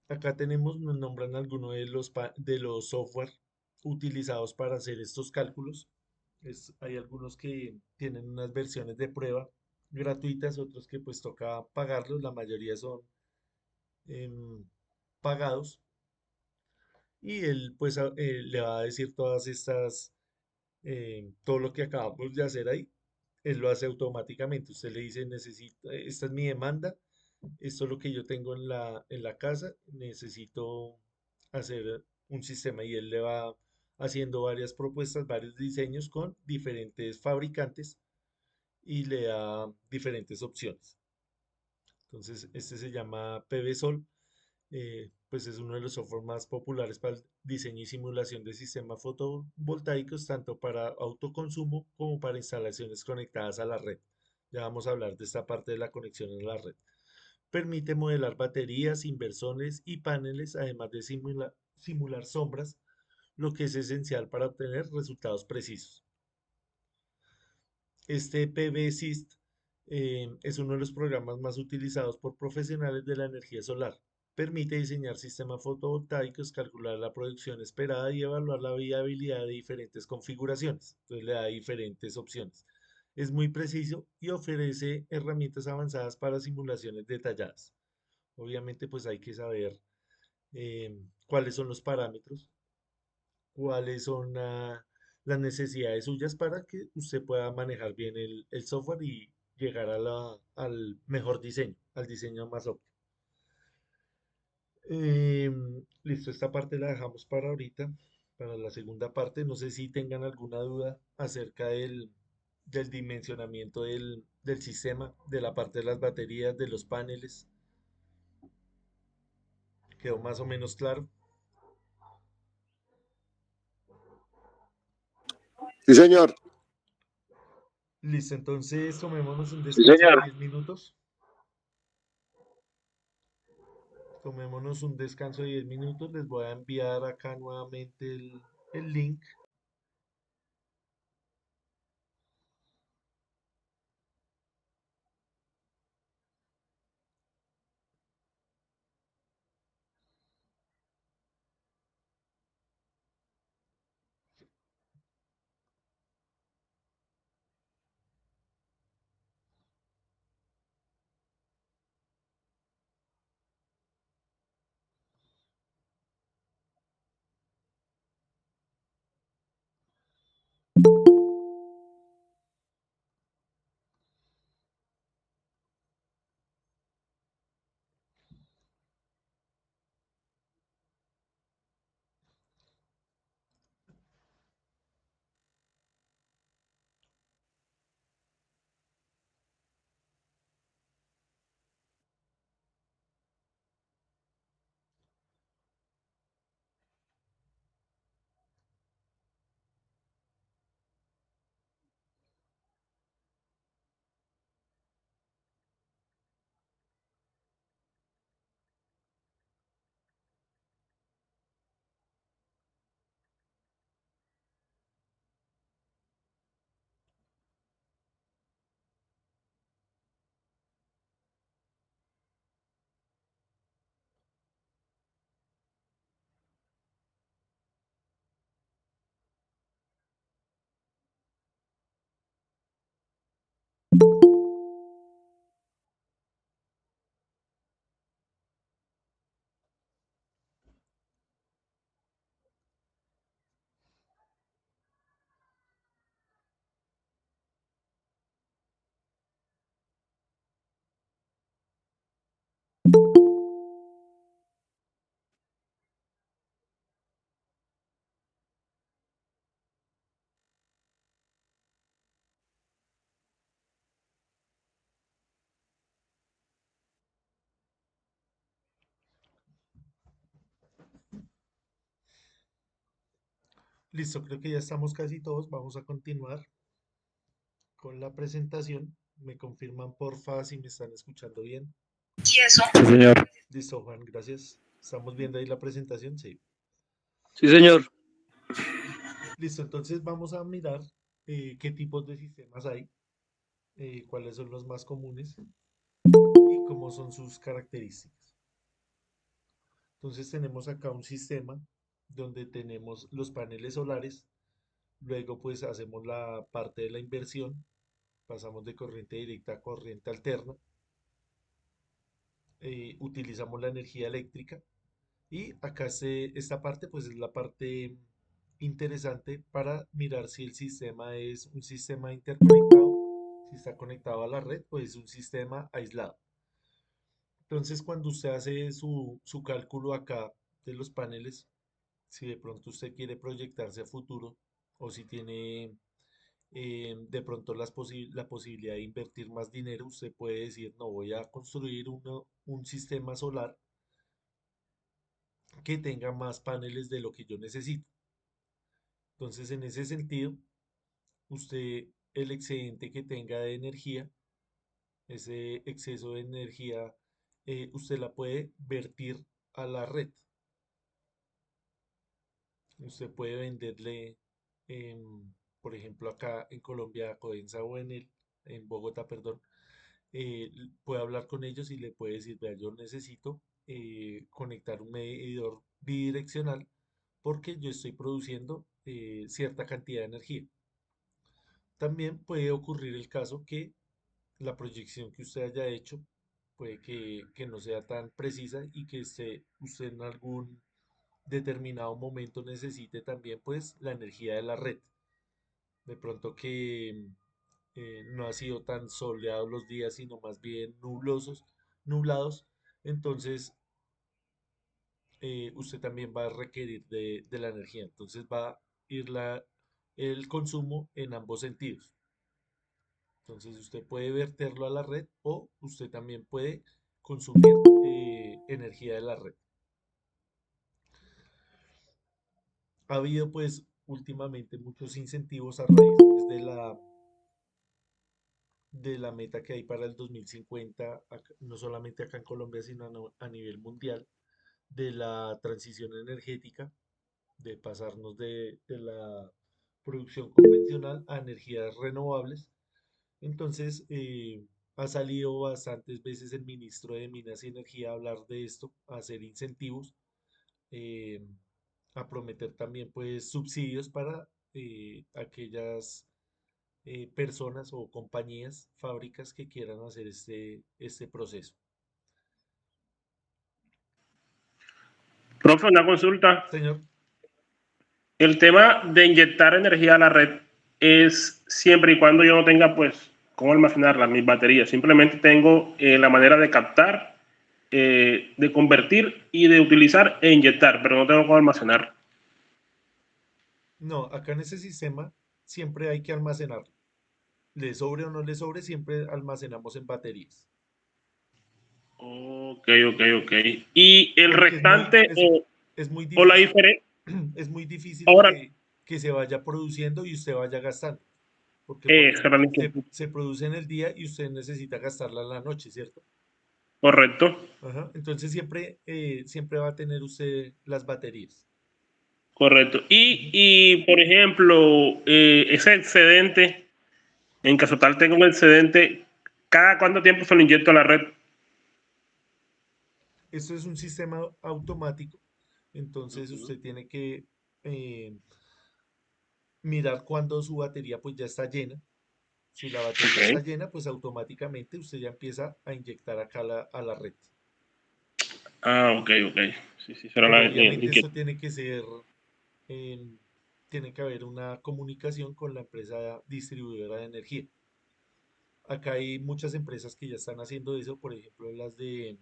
Acá tenemos, nos nombran algunos de los software utilizados para hacer estos cálculos. Hay algunos que tienen unas versiones de prueba gratuitas, otros que pues toca pagarlos, la mayoría son em, pagados. Y él pues le va a decir todas estas, todo lo que acabamos de hacer ahí, él lo hace automáticamente. Usted le dice, necesito, esta es mi demanda, esto es lo que yo tengo en la casa, necesito hacer un sistema y él le va haciendo varias propuestas, varios diseños con diferentes fabricantes y le da diferentes opciones. Entonces, este se llama PVSol, pues es uno de los software más populares para el diseño y simulación de sistemas fotovoltaicos, tanto para autoconsumo como para instalaciones conectadas a la red. Ya vamos a hablar de esta parte de la conexión a la red. Permite modelar baterías, inversores y paneles, además de simular sombras, lo que es esencial para obtener resultados precisos. Este PVSIST es uno de los programas más utilizados por profesionales de la energía solar. Permite diseñar sistemas fotovoltaicos, calcular la producción esperada y evaluar la viabilidad de diferentes configuraciones. Entonces le da diferentes opciones. Es muy preciso y ofrece herramientas avanzadas para simulaciones detalladas. Obviamente, pues hay que saber cuáles son los parámetros, cuáles son las necesidades suyas para que usted pueda manejar bien el software y llegar al mejor diseño, al diseño más óptimo. Listo, esta parte la dejamos para ahorita, para la segunda parte. No sé si tengan alguna duda acerca del dimensionamiento del sistema, de la parte de las baterías, de los paneles. ¿Quedó más o menos claro? Sí, señor. Listo, entonces tomémonos un Sí, descanso de señor. 10 minutos. Tomémonos un descanso de 10 minutos. Les voy a enviar acá nuevamente el link. Listo, creo que ya estamos casi todos. Vamos a continuar con la presentación. Me confirman porfa si me están escuchando bien. Sí, señor. Listo, Juan, gracias. ¿Estamos viendo ahí la presentación? Sí. Sí, señor. Listo, entonces vamos a mirar qué tipos de sistemas hay, cuáles son los más comunes y cómo son sus características. Entonces tenemos acá un sistema donde tenemos los paneles solares, luego pues hacemos la parte de la inversión, pasamos de corriente directa a corriente alterna, utilizamos la energía eléctrica y acá esta parte pues es la parte interesante para mirar si el sistema es un sistema interconectado, si está conectado a la red o es un sistema aislado. Entonces cuando usted hace su cálculo acá de los paneles, si de pronto usted quiere proyectarse a futuro o si tiene de pronto la posibilidad de invertir más dinero, usted puede decir, no, voy a construir un sistema solar que tenga más paneles de lo que yo necesito. Entonces, en ese sentido, usted el excedente que tenga de energía, ese exceso de energía, usted la puede vertir a la red. Usted puede venderle, por ejemplo, acá en Colombia, a Codensa o en Bogotá, perdón, puede hablar con ellos y le puede decir, vea, yo necesito conectar un medidor bidireccional porque yo estoy produciendo cierta cantidad de energía. También puede ocurrir el caso que la proyección que usted haya hecho puede que no sea tan precisa y que usted en algún determinado momento necesite también pues la energía de la red. De pronto que no ha sido tan soleados los días, sino más bien nublados. Entonces, usted también va a requerir de la energía. Entonces va a ir el consumo en ambos sentidos. Entonces, usted puede verterlo a la red o usted también puede consumir energía de la red. Ha habido pues últimamente muchos incentivos a raíz pues, de la meta que hay para el 2050, no solamente acá en Colombia, sino a nivel mundial, de la transición energética, de pasarnos de la producción convencional a energías renovables. Entonces, ha salido bastantes veces el ministro de Minas y Energía a hablar de esto, a hacer incentivos, eh, a prometer también pues subsidios para aquellas personas o compañías, fábricas que quieran hacer este proceso. Profe, una consulta. Señor, El tema de inyectar energía a la red es siempre y cuando yo no tenga, pues, cómo almacenarla, mis baterías. Simplemente tengo la manera de captar, de convertir y de utilizar e inyectar, pero no tengo cómo almacenar. no, acá en ese sistema siempre hay que almacenarlo. Le sobre o no le sobre, siempre almacenamos en baterías. Ok, ok, ok. Y el Porque restante, es muy o la difícil, diferencia, es muy difícil ahora, que se vaya produciendo y usted vaya gastando. Porque, por será ejemplo, la inquietud. se produce en el día y usted necesita gastarla en la noche, ¿cierto? Correcto, Ajá. Entonces siempre va a tener usted las baterías. correcto. Ujú. Por ejemplo, ese excedente, en caso tal tengo un excedente, ¿cada cuánto tiempo se lo inyecto a la red? Esto es un sistema automático, entonces usted tiene que eh, mirar cuando su batería pues ya está llena. Si la batería está Ok. llena, pues automáticamente usted ya empieza a inyectar acá a la red. Ah, ok, ok. Sí, sí, será Pero la obviamente esto inquietud. tiene que ser, tiene que haber una comunicación con la empresa distribuidora de energía. Acá hay muchas empresas que ya están haciendo eso, por ejemplo, las de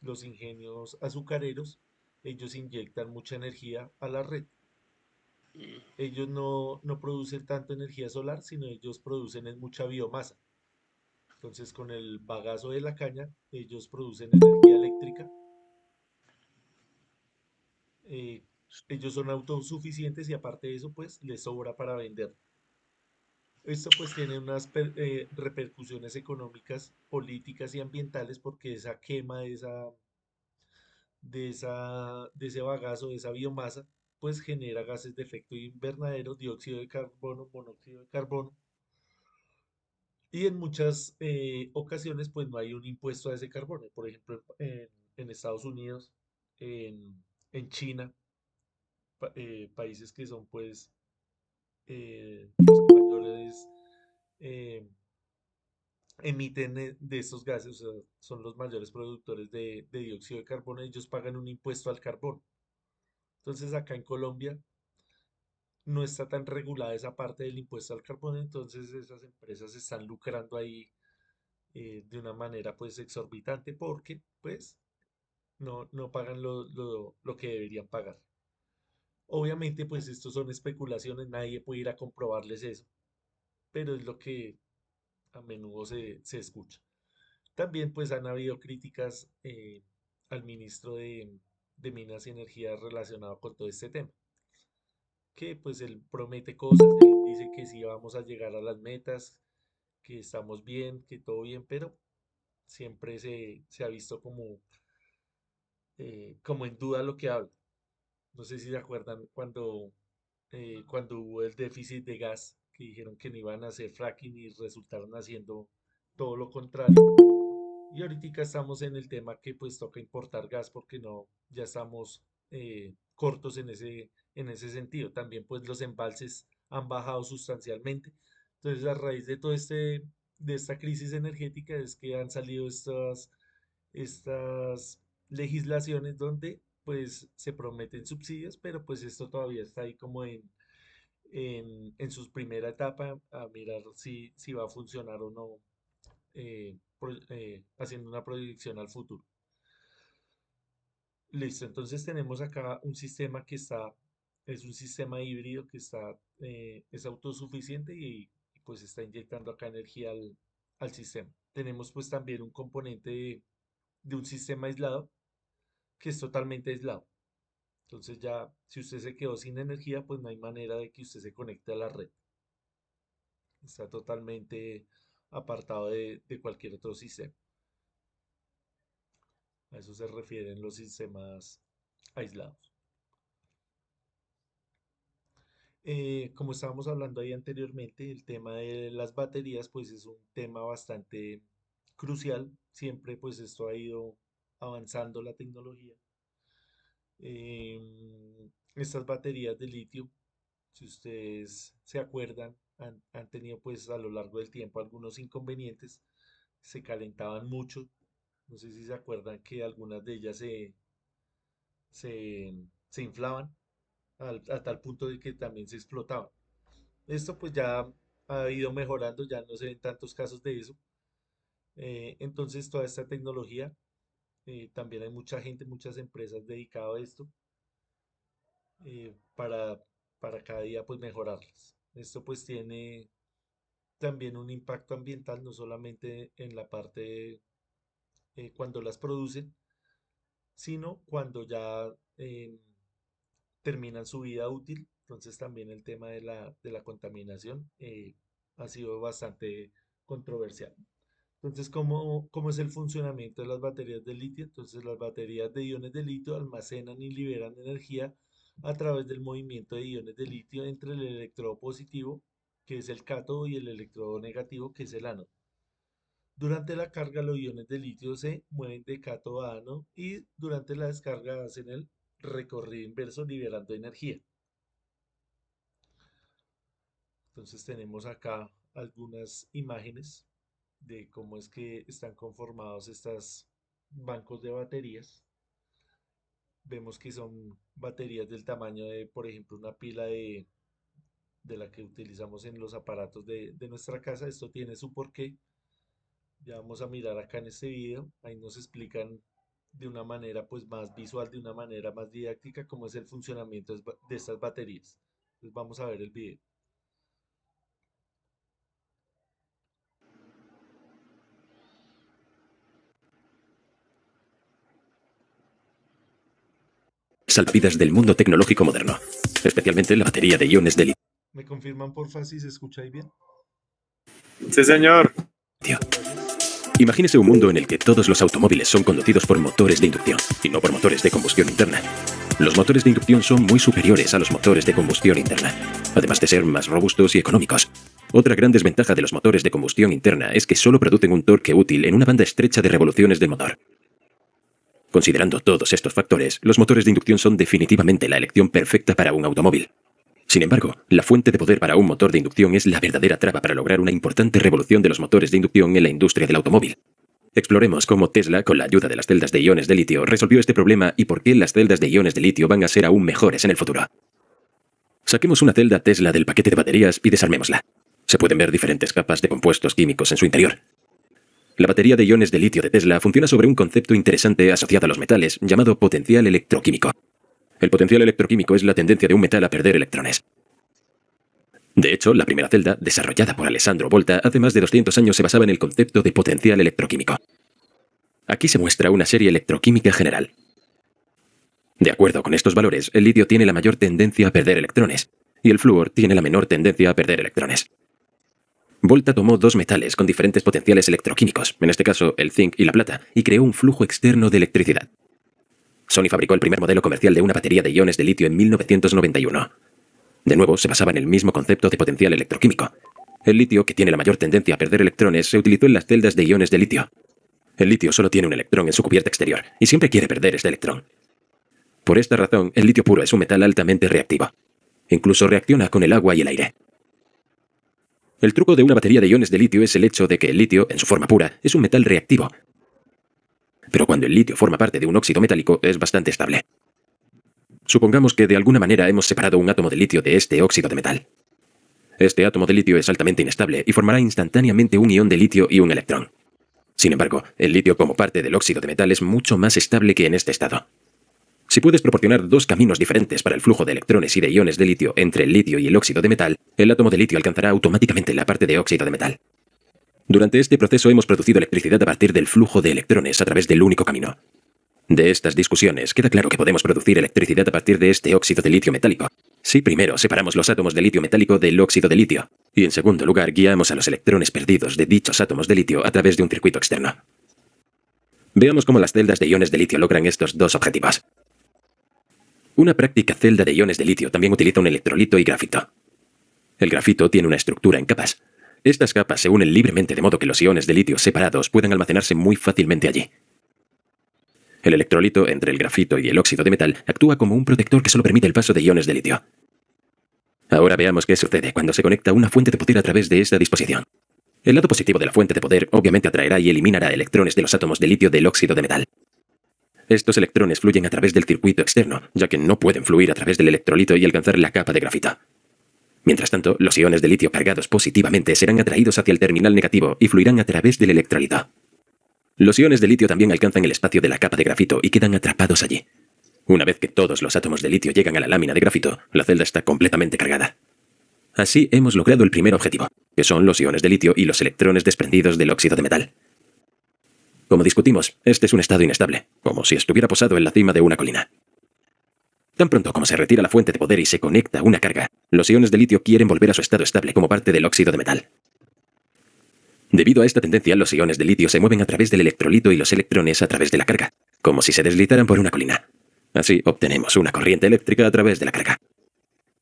los ingenios azucareros, ellos inyectan mucha energía a la red. Ellos no producen tanto energía solar, sino ellos producen es mucha biomasa. Entonces, con el bagazo de la caña, ellos producen energía eléctrica. eh, ellos son autosuficientes y aparte de eso, pues les sobra para vender. Esto pues tiene unas repercusiones económicas, políticas y ambientales porque esa quema de ese bagazo, de esa biomasa, pues genera gases de efecto invernadero, dióxido de carbono, monóxido de carbono, y en muchas ocasiones pues no hay un impuesto a ese carbono. Por ejemplo, en Estados Unidos, en China, países que son pues los que mayores eh, emiten de estos gases, o sea, son los mayores productores de dióxido de carbono, ellos pagan un impuesto al carbono. Entonces acá en Colombia no está tan regulada esa parte del impuesto al carbono, entonces esas empresas están lucrando ahí de una manera pues exorbitante porque pues no pagan lo que deberían pagar. Obviamente pues estos son especulaciones, nadie puede ir a comprobarles eso, pero es lo que a menudo se escucha. También pues han habido críticas al ministro de Minas y Energía relacionado con todo este tema, que pues él promete cosas, él dice que sí vamos a llegar a las metas, que estamos bien, que todo bien, pero siempre se ha visto como en duda lo que habla. No sé si se acuerdan cuando hubo el déficit de gas, que dijeron que no iban a hacer fracking y resultaron haciendo todo lo contrario. Y ahorita estamos en el tema que pues toca importar gas porque no, ya estamos cortos en ese sentido. También pues los embalses han bajado sustancialmente. Entonces a raíz de de esta crisis energética es que han salido estas legislaciones donde pues se prometen subsidios, pero pues esto todavía está ahí como en su primera etapa a mirar si va a funcionar o no haciendo una proyección al futuro. Listo, entonces tenemos acá un sistema es un sistema híbrido que es autosuficiente y, pues está inyectando acá energía al sistema. Tenemos pues también un componente de un sistema aislado que es totalmente aislado. Entonces ya, si usted se quedó sin energía, pues no hay manera de que usted se conecte a la red. Está totalmente apartado de cualquier otro sistema. A eso se refieren los sistemas aislados. Como estábamos hablando ahí anteriormente, el tema de las baterías, pues es un tema bastante crucial. Siempre, pues esto ha ido avanzando la tecnología. Estas baterías de litio, si ustedes se acuerdan, han tenido pues a lo largo del tiempo algunos inconvenientes. Se calentaban mucho. No sé si se acuerdan que algunas de ellas se inflaban a tal punto de que también se explotaban. Esto pues ya ha ido mejorando, ya no se ven tantos casos de eso. Entonces toda esta tecnología, también hay mucha gente, muchas empresas dedicadas a esto para, cada día pues mejorarlas. Esto pues tiene también un impacto ambiental, no solamente en la parte cuando las producen, sino cuando ya terminan su vida útil. Entonces también el tema de la contaminación ha sido bastante controversial. Entonces, ¿cómo es el funcionamiento de las baterías de litio? Entonces, las baterías de iones de litio almacenan y liberan energía a través del movimiento de iones de litio entre el electrodo positivo, que es el cátodo, y el electrodo negativo, que es el ánodo. Durante la carga, los iones de litio se mueven de cátodo a ánodo y durante la descarga hacen el recorrido inverso liberando energía. Entonces tenemos acá algunas imágenes de cómo es que están conformados estos bancos de baterías. Vemos que son baterías del tamaño de, por ejemplo, una pila de la que utilizamos en los aparatos de nuestra casa. Esto tiene su porqué. Ya vamos a mirar acá en este video. Ahí nos explican de una manera pues más visual, de una manera más didáctica, cómo es el funcionamiento de estas baterías. Entonces vamos a ver el video. salvavidas del mundo tecnológico moderno, especialmente la batería de iones de litio. ¿Me confirman porfa si se escucha ahí bien? Sí, señor. Muchas gracias. Imagínese un mundo en el que todos los automóviles son conducidos por motores de inducción y no por motores de combustión interna. Los motores de inducción son muy superiores a los motores de combustión interna, además de ser más robustos y económicos. Otra gran desventaja de los motores de combustión interna es que solo producen un torque útil en una banda estrecha de revoluciones del motor. Considerando todos estos factores, los motores de inducción son definitivamente la elección perfecta para un automóvil. Sin embargo, la fuente de poder para un motor de inducción es la verdadera traba para lograr una importante revolución de los motores de inducción en la industria del automóvil. Exploremos cómo Tesla, con la ayuda de las celdas de iones de litio, resolvió este problema y por qué las celdas de iones de litio van a ser aún mejores en el futuro. Saquemos una celda Tesla del paquete de baterías y desarmémosla. Se pueden ver diferentes capas de compuestos químicos en su interior. La batería de iones de litio de Tesla funciona sobre un concepto interesante asociado a los metales, llamado potencial electroquímico. El potencial electroquímico es la tendencia de un metal a perder electrones. De hecho, la primera celda, desarrollada por Alessandro Volta hace más de 200 años, se basaba en el concepto de potencial electroquímico. Aquí se muestra una serie electroquímica general. De acuerdo con estos valores, el litio tiene la mayor tendencia a perder electrones, y el flúor tiene la menor tendencia a perder electrones. Volta tomó dos metales con diferentes potenciales electroquímicos, en este caso el zinc y la plata, y creó un flujo externo de electricidad. Sony fabricó el primer modelo comercial de una batería de iones de litio en 1991. De nuevo, se basaba en el mismo concepto de potencial electroquímico. El litio, que tiene la mayor tendencia a perder electrones, se utilizó en las celdas de iones de litio. El litio solo tiene un electrón en su cubierta exterior, y siempre quiere perder este electrón. Por esta razón, el litio puro es un metal altamente reactivo. Incluso reacciona con el agua y el aire. El truco de una batería de iones de litio es el hecho de que el litio, en su forma pura, es un metal reactivo. Pero cuando el litio forma parte de un óxido metálico, es bastante estable. Supongamos que de alguna manera hemos separado un átomo de litio de este óxido de metal. Este átomo de litio es altamente inestable y formará instantáneamente un ion de litio y un electrón. Sin embargo, el litio como parte del óxido de metal es mucho más estable que en este estado. Si puedes proporcionar dos caminos diferentes para el flujo de electrones y de iones de litio entre el litio y el óxido de metal, el átomo de litio alcanzará automáticamente la parte de óxido de metal. Durante este proceso hemos producido electricidad a partir del flujo de electrones a través del único camino. De estas discusiones, queda claro que podemos producir electricidad a partir de este óxido de litio metálico. Si primero separamos los átomos de litio metálico del óxido de litio, y en segundo lugar guiamos a los electrones perdidos de dichos átomos de litio a través de un circuito externo. Veamos cómo las celdas de iones de litio logran estos dos objetivos. Una práctica celda de iones de litio también utiliza un electrolito y grafito. El grafito tiene una estructura en capas. Estas capas se unen libremente de modo que los iones de litio separados puedan almacenarse muy fácilmente allí. El electrolito entre el grafito y el óxido de metal actúa como un protector que solo permite el paso de iones de litio. Ahora veamos qué sucede cuando se conecta una fuente de poder a través de esta disposición. El lado positivo de la fuente de poder obviamente atraerá y eliminará electrones de los átomos de litio del óxido de metal. Estos electrones fluyen a través del circuito externo, ya que no pueden fluir a través del electrolito y alcanzar la capa de grafito. Mientras tanto, los iones de litio cargados positivamente serán atraídos hacia el terminal negativo y fluirán a través del electrolito. Los iones de litio también alcanzan el espacio de la capa de grafito y quedan atrapados allí. Una vez que todos los átomos de litio llegan a la lámina de grafito, la celda está completamente cargada. Así hemos logrado el primer objetivo, que son los iones de litio y los electrones desprendidos del óxido de metal. Como discutimos, este es un estado inestable, como si estuviera posado en la cima de una colina. Tan pronto como se retira la fuente de poder y se conecta una carga, los iones de litio quieren volver a su estado estable como parte del óxido de metal. Debido a esta tendencia, los iones de litio se mueven a través del electrolito y los electrones a través de la carga, como si se deslizaran por una colina. Así obtenemos una corriente eléctrica a través de la carga.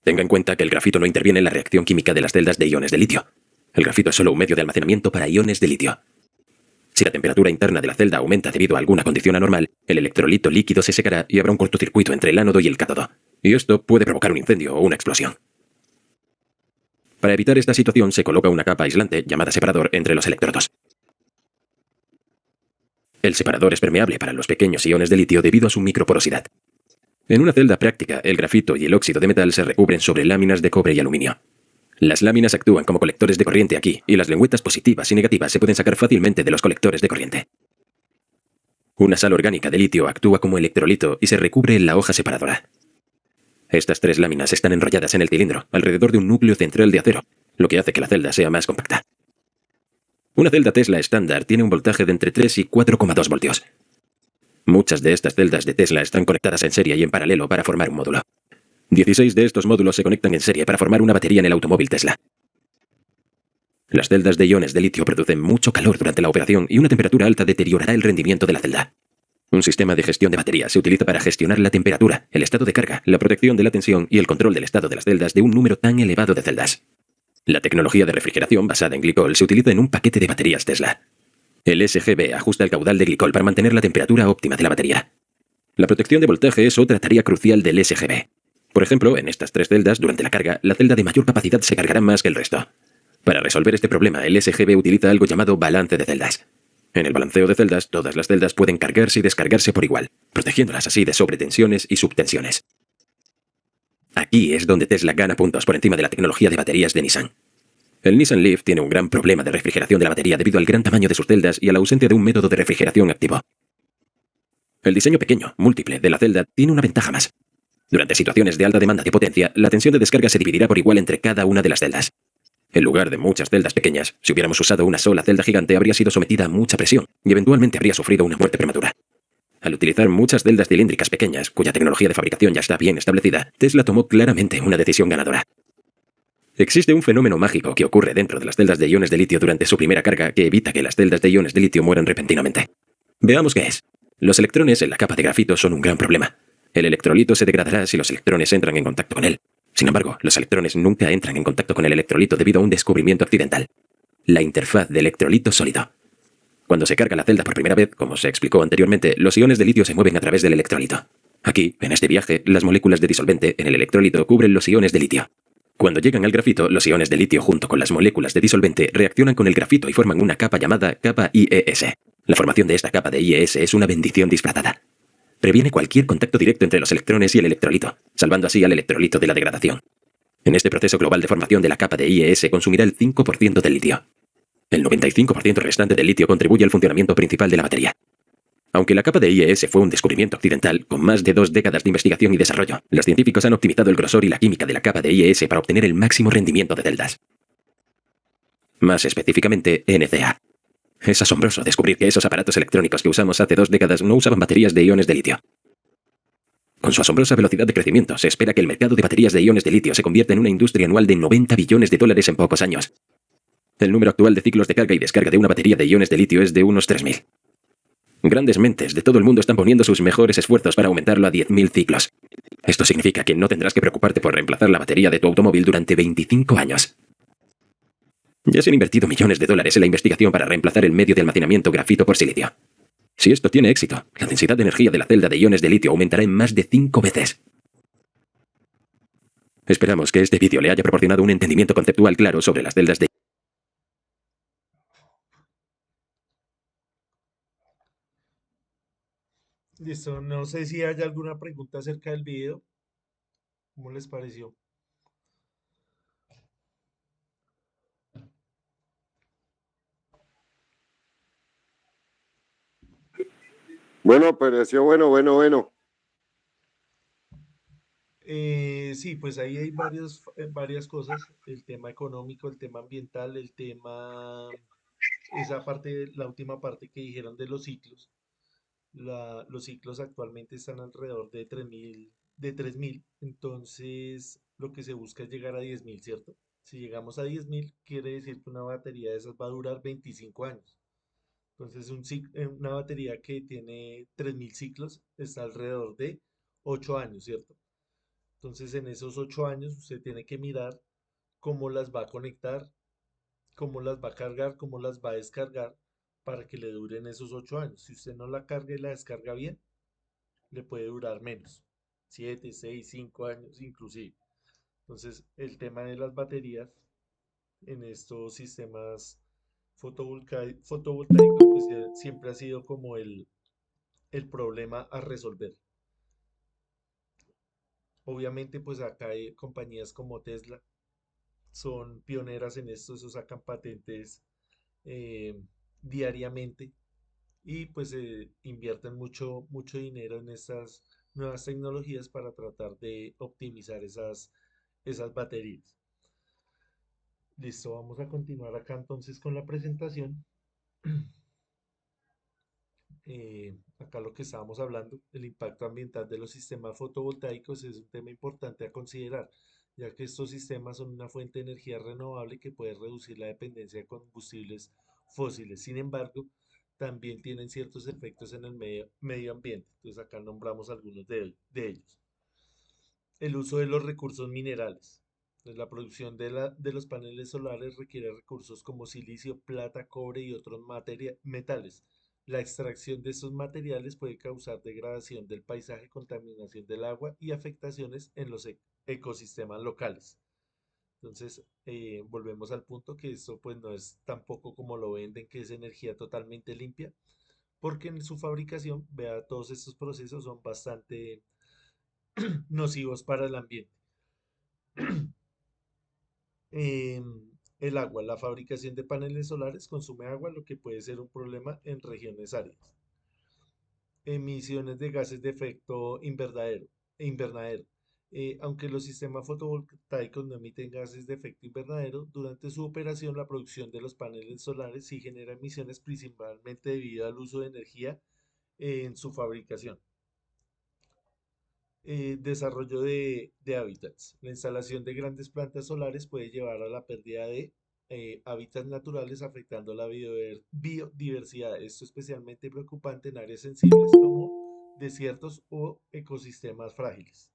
Tenga en cuenta que el grafito no interviene en la reacción química de las celdas de iones de litio. El grafito es solo un medio de almacenamiento para iones de litio. Si la temperatura interna de la celda aumenta debido a alguna condición anormal, el electrolito líquido se secará y habrá un cortocircuito entre el ánodo y el cátodo, y esto puede provocar un incendio o una explosión. Para evitar esta situación se coloca una capa aislante llamada separador entre los electrodos. El separador es permeable para los pequeños iones de litio debido a su microporosidad. En una celda práctica, el grafito y el óxido de metal se recubren sobre láminas de cobre y aluminio. Las láminas actúan como colectores de corriente aquí, y las lengüetas positivas y negativas se pueden sacar fácilmente de los colectores de corriente. Una sal orgánica de litio actúa como electrolito y se recubre en la hoja separadora. Estas tres láminas están enrolladas en el cilindro, alrededor de un núcleo central de acero, lo que hace que la celda sea más compacta. Una celda Tesla estándar tiene un voltaje de entre 3 y 4,2 voltios. Muchas de estas celdas de Tesla están conectadas en serie y en paralelo para formar un módulo. 16 de estos módulos se conectan en serie para formar una batería en el automóvil Tesla. Las celdas de iones de litio producen mucho calor durante la operación y una temperatura alta deteriorará el rendimiento de la celda. Un sistema de gestión de baterías se utiliza para gestionar la temperatura, el estado de carga, la protección de la tensión y el control del estado de las celdas de un número tan elevado de celdas. La tecnología de refrigeración basada en glicol se utiliza en un paquete de baterías Tesla. El SGB ajusta el caudal de glicol para mantener la temperatura óptima de la batería. La protección de voltaje es otra tarea crucial del SGB. Por ejemplo, en estas 3 celdas, durante la carga, la celda de mayor capacidad se cargará más que el resto. Para resolver este problema, el SGB utiliza algo llamado balance de celdas. En el balanceo de celdas, todas las celdas pueden cargarse y descargarse por igual, protegiéndolas así de sobretensiones y subtensiones. Aquí es donde Tesla gana puntos por encima de la tecnología de baterías de Nissan. El Nissan Leaf tiene un gran problema de refrigeración de la batería debido al gran tamaño de sus celdas y a la ausencia de un método de refrigeración activo. El diseño pequeño, múltiple, de la celda tiene una ventaja más. Durante situaciones de alta demanda de potencia, la tensión de descarga se dividirá por igual entre cada una de las celdas. En lugar de muchas celdas pequeñas, si hubiéramos usado una sola celda gigante habría sido sometida a mucha presión y eventualmente habría sufrido una muerte prematura. Al utilizar muchas celdas cilíndricas pequeñas, cuya tecnología de fabricación ya está bien establecida, Tesla tomó claramente una decisión ganadora. Existe un fenómeno mágico que ocurre dentro de las celdas de iones de litio durante su primera carga que evita que las celdas de iones de litio mueran repentinamente. Veamos qué es. Los electrones en la capa de grafito son un gran problema. El electrolito se degradará si los electrones entran en contacto con él. Sin embargo, los electrones nunca entran en contacto con el electrolito debido a un descubrimiento accidental: la interfaz de electrolito sólido. Cuando se carga la celda por primera vez, como se explicó anteriormente, los iones de litio se mueven a través del electrolito. Aquí, en este viaje, las moléculas de disolvente en el electrolito cubren los iones de litio. Cuando llegan al grafito, los iones de litio junto con las moléculas de disolvente reaccionan con el grafito y forman una capa llamada capa IES. La formación de esta capa de IES es una bendición disfrazada. Previene cualquier contacto directo entre los electrones y el electrolito, salvando así al electrolito de la degradación. En este proceso global de formación de la capa de IES consumirá el 5% del litio. El 95% restante del litio contribuye al funcionamiento principal de la batería. Aunque la capa de IES fue un descubrimiento accidental, con más de 2 décadas de investigación y desarrollo, los científicos han optimizado el grosor y la química de la capa de IES para obtener el máximo rendimiento de celdas. Más específicamente, NCA. Es asombroso descubrir que esos aparatos electrónicos que usamos hace 2 décadas no usaban baterías de iones de litio. Con su asombrosa velocidad de crecimiento, se espera que el mercado de baterías de iones de litio se convierta en una industria anual de 90 billones de dólares en pocos años. El número actual de ciclos de carga y descarga de una batería de iones de litio es de unos 3.000. Grandes mentes de todo el mundo están poniendo sus mejores esfuerzos para aumentarlo a 10.000 ciclos. Esto significa que no tendrás que preocuparte por reemplazar la batería de tu automóvil durante 25 años. Ya se han invertido millones de dólares en la investigación para reemplazar el medio de almacenamiento grafito por silicio. Si esto tiene éxito, la densidad de energía de la celda de iones de litio aumentará en más de 5 veces. Esperamos que este vídeo le haya proporcionado un entendimiento conceptual claro sobre las celdas de... Listo, no sé si hay alguna pregunta acerca del video. ¿Cómo les pareció? Bueno, pareció bueno. Sí, pues ahí hay varias cosas. El tema económico, el tema ambiental, el tema, esa parte, la última parte que dijeron de los ciclos. Los ciclos actualmente están alrededor de 3.000. Entonces, lo que se busca es llegar a 10.000, ¿cierto? Si llegamos a 10.000, quiere decir que una batería de esas va a durar 25 años. Entonces, una batería que tiene 3.000 ciclos está alrededor de 8 años, ¿cierto? Entonces, en esos 8 años, usted tiene que mirar cómo las va a conectar, cómo las va a cargar, cómo las va a descargar para que le duren esos 8 años. Si usted no la carga y la descarga bien, le puede durar menos, 7, 6, 5 años inclusive. Entonces, el tema de las baterías en estos sistemas fotovoltaicos, pues siempre ha sido como el problema a resolver. Obviamente, pues acá hay compañías como Tesla, son pioneras en esto, eso sacan patentes eh, diariamente y pues invierten mucho dinero en estas nuevas tecnologías para tratar de optimizar esas baterías. Listo, vamos a continuar acá entonces con la presentación. acá lo que estábamos hablando, el impacto ambiental de los sistemas fotovoltaicos es un tema importante a considerar, ya que estos sistemas son una fuente de energía renovable que puede reducir la dependencia de combustibles fósiles. Sin embargo, también tienen ciertos efectos en el medio ambiente. Entonces acá nombramos algunos de ellos. El uso de los recursos minerales. Pues la producción de los paneles solares requiere recursos como silicio, plata, cobre y otros metales. La extracción de estos materiales puede causar degradación del paisaje, contaminación del agua y afectaciones en los ecosistemas locales. Entonces, volvemos al punto que esto pues no es tampoco como lo venden, que es energía totalmente limpia, porque en su fabricación, vea, todos estos procesos son bastante nocivos para el ambiente. El agua, la fabricación de paneles solares consume agua, lo que puede ser un problema en regiones áridas. Emisiones de gases de efecto invernadero. Aunque los sistemas fotovoltaicos no emiten gases de efecto invernadero, durante su operación la producción de los paneles solares sí genera emisiones principalmente debido al uso de energía en su fabricación. Desarrollo de hábitats. La instalación de grandes plantas solares puede llevar a la pérdida de hábitats naturales afectando la biodiversidad. Esto es especialmente preocupante en áreas sensibles como desiertos o ecosistemas frágiles.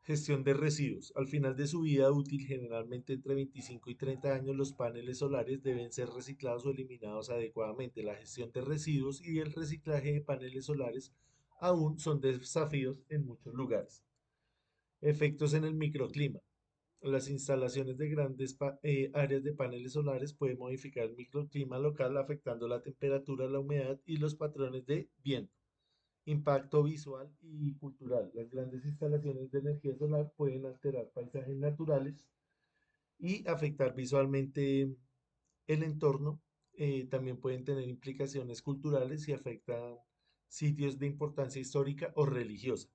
Gestión de residuos. Al final de su vida útil, generalmente entre 25 y 30 años, los paneles solares deben ser reciclados o eliminados adecuadamente. La gestión de residuos y el reciclaje de paneles solares aún son desafíos en muchos lugares. Efectos en el microclima. Las instalaciones de grandes áreas de paneles solares pueden modificar el microclima local, afectando la temperatura, la humedad y los patrones de viento. Impacto visual y cultural. Las grandes instalaciones de energía solar pueden alterar paisajes naturales y afectar visualmente el entorno. También pueden tener implicaciones culturales y afectan sitios de importancia histórica o religiosa.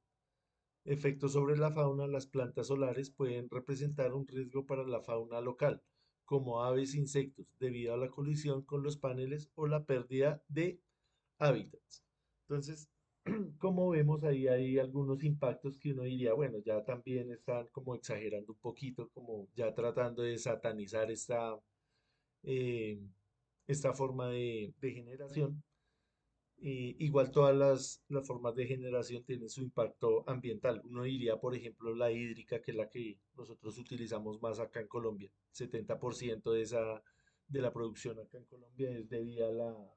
Efectos sobre la fauna. Las plantas solares pueden representar un riesgo para la fauna local, como aves e insectos, debido a la colisión con los paneles o la pérdida de hábitats. Entonces, como vemos, ahí hay algunos impactos que uno diría, bueno, ya también están como exagerando un poquito, como ya tratando de satanizar eh, esta forma de generación. Igual todas las formas de generación tienen su impacto ambiental. Uno diría, por ejemplo, la hídrica, que es la que nosotros utilizamos más acá en Colombia. 70% de la producción acá en Colombia es debida al agua.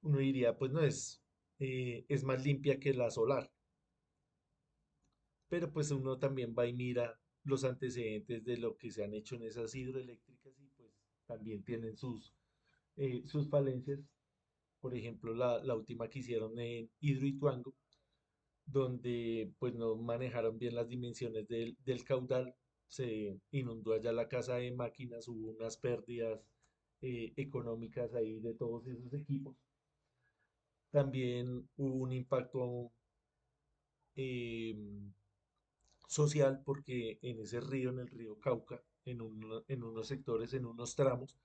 Uno diría, pues no es más limpia que la solar, pero pues uno también va y mira los antecedentes de lo que se han hecho en esas hidroeléctricas y pues también tienen sus falencias. Por ejemplo, la última que hicieron en Hidroituango, donde pues no manejaron bien las dimensiones del caudal, se inundó allá la casa de máquinas, hubo unas pérdidas económicas ahí de todos esos equipos. También hubo un impacto em, social porque en ese río, en el río Cauca, en unos sectores, en unos tramos,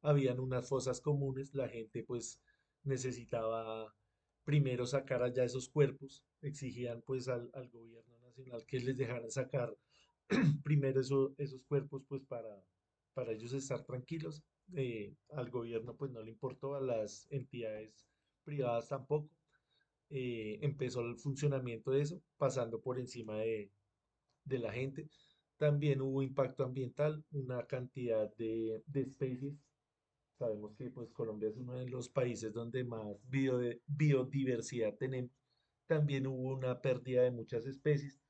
habían unas fosas comunes, la gente pues necesitaba primero sacar allá esos cuerpos, exigían pues al gobierno nacional que les dejaran sacar primero esos cuerpos pues para ellos estar tranquilos. Al gobierno pues no le importó, a las entidades privadas tampoco. Empezó el funcionamiento de eso, pasando por encima de la gente. También hubo impacto ambiental, una cantidad de especies. Sabemos que pues Colombia es uno de los países donde más biodiversidad tenemos. También hubo una pérdida de muchas especies.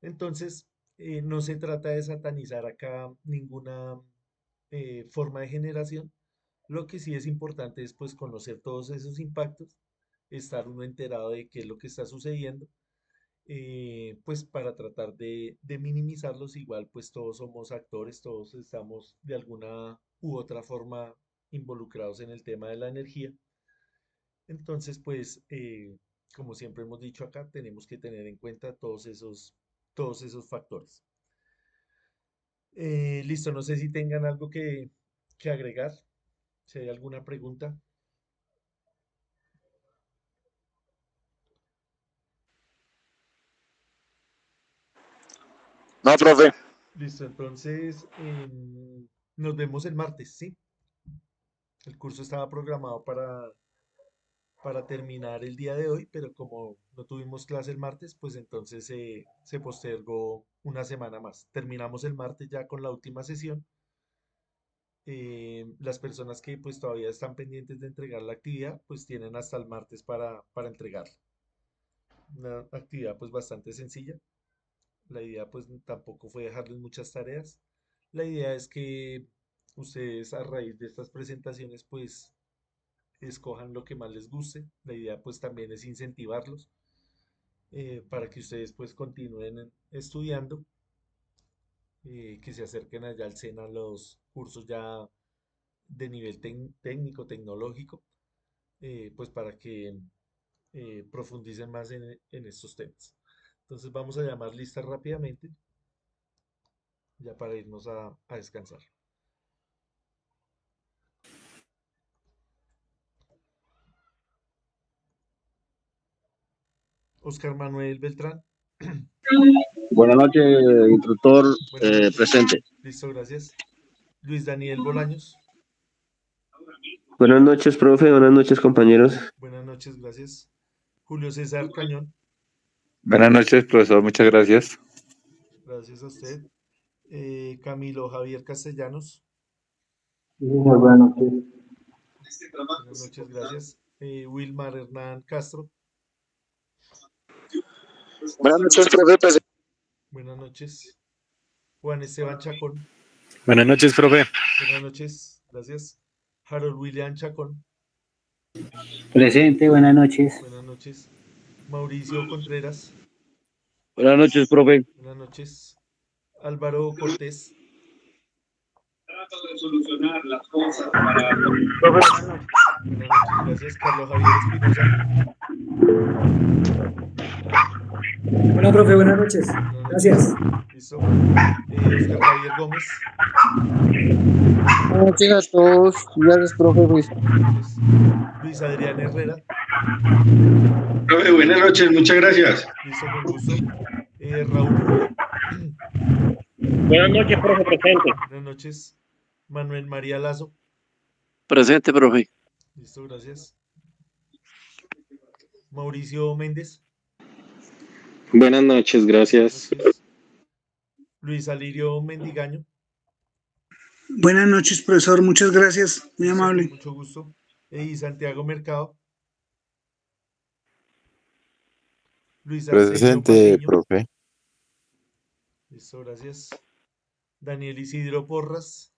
Entonces, no se trata de satanizar acá ninguna forma de generación. Lo que sí es importante es pues conocer todos esos impactos, estar uno enterado de qué es lo que está sucediendo, pues para tratar de minimizarlos. Igual pues todos somos actores, todos estamos de alguna u otra forma involucrados en el tema de la energía. Entonces pues como siempre hemos dicho acá, tenemos que tener en cuenta todos esos factores. Listo, no sé si tengan algo que agregar. Si hay alguna pregunta. No, profe. Listo, entonces nos vemos el martes, ¿sí? El curso estaba programado para terminar el día de hoy, pero como no tuvimos clase el martes, pues entonces se postergó una semana más. Terminamos el martes ya con la última sesión. Las personas que pues todavía están pendientes de entregar la actividad, pues tienen hasta el martes para entregarla. Una actividad pues bastante sencilla. La idea pues tampoco fue dejarles muchas tareas. La idea es que ustedes a raíz de estas presentaciones pues escojan lo que más les guste. La idea pues también es incentivarlos para que ustedes pues continúen estudiando, que se acerquen allá al SENA a los cursos ya de nivel técnico, tecnológico, pues para que profundicen más en estos temas. Entonces vamos a llamar listas rápidamente, ya para irnos a descansar. Oscar Manuel Beltrán, Buenas noches, instructor buenas noches. presente. Listo, gracias. Luis Daniel Bolaños, Buenas noches, profe. Buenas noches, compañeros. buenas noches, gracias. Julio César Cañón, Buenas noches, profesor. Muchas gracias. gracias a usted. Camilo Javier Castellanos, Buenas noches. buenas noches, gracias. Wilmar Hernán Castro, Buenas noches, profe. buenas noches. Juan Esteban Chacón, Buenas noches, profe. buenas noches, gracias. Harold William Chacón, Presente, buenas noches. buenas noches. Mauricio Contreras, Buenas noches, profe. buenas noches. Álvaro Cortés, buenas noches, gracias. Carlos Javier Espinosa, Bueno, profe, buenas noches. buenas Gracias. noches. Listo. Oscar Javier Gómez, Buenas noches a todos. Gracias, profe Luis. buenas noches. Luis Adrián Herrera, Profe, buenas noches, muchas gracias. listo, con gusto. Raúl Rubio, Buenas noches, profe, presente. buenas noches. Manuel María Lazo, Presente, profe. listo, gracias. Mauricio Méndez, Buenas noches, buenas gracias. noches. Luis Alirio Mendigaño, Buenas noches, profesor. Muchas gracias. Muy listo, con amable. mucho gusto. Y Santiago Mercado, Luis Arsenio Presente, Patiño, profe. listo, gracias. Daniel Isidro Porras,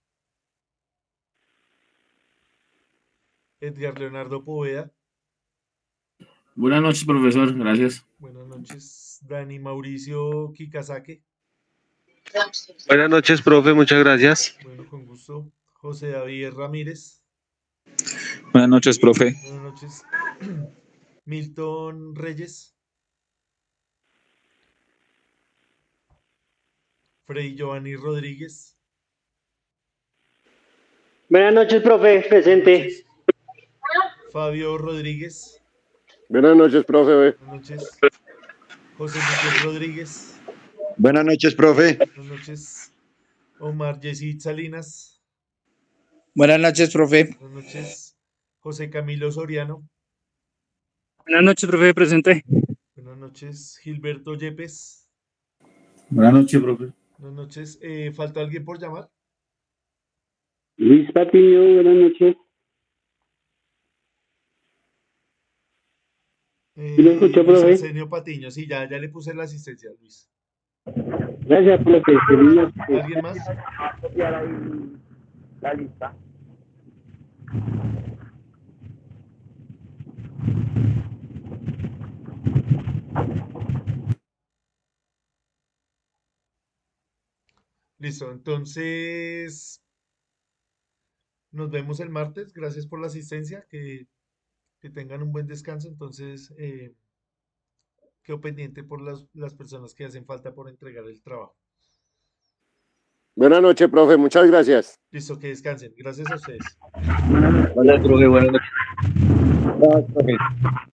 Edgar Leonardo Poveda, Buenas noches, profesor. Gracias. buenas noches. Dani Mauricio Kikazake, Buenas noches, profe, muchas gracias. bueno, con gusto. José David Ramírez, Buenas noches, profe. buenas noches. Milton Reyes, Frei Giovanni Rodríguez, Buenas noches, profe, buenas presente. noches. Fabio Rodríguez, Buenas noches, profe. buenas noches. José Miguel Rodríguez, Buenas noches, profe. buenas noches. Omar Yesid Salinas, Buenas noches, profe. buenas noches. José Camilo Soriano, Buenas noches, profe, presente. buenas noches. Gilberto Yepes, Buenas noches, profe. buenas noches. ¿Falta alguien por llamar? Luis Patiño, buenas noches. ¿Sí lo escuchó, Luis profe? Arsenio Patiño, sí, ya le puse la asistencia, Luis. Gracias, profe. ¿Alguien más? La lista. Listo, entonces nos vemos el martes. Gracias por la asistencia, que tengan un buen descanso. Entonces, quedo pendiente por las personas que hacen falta por entregar el trabajo. Buenas noches, profe. Muchas gracias. Listo, que descansen. Gracias a ustedes. Hola, profe, buenas noches.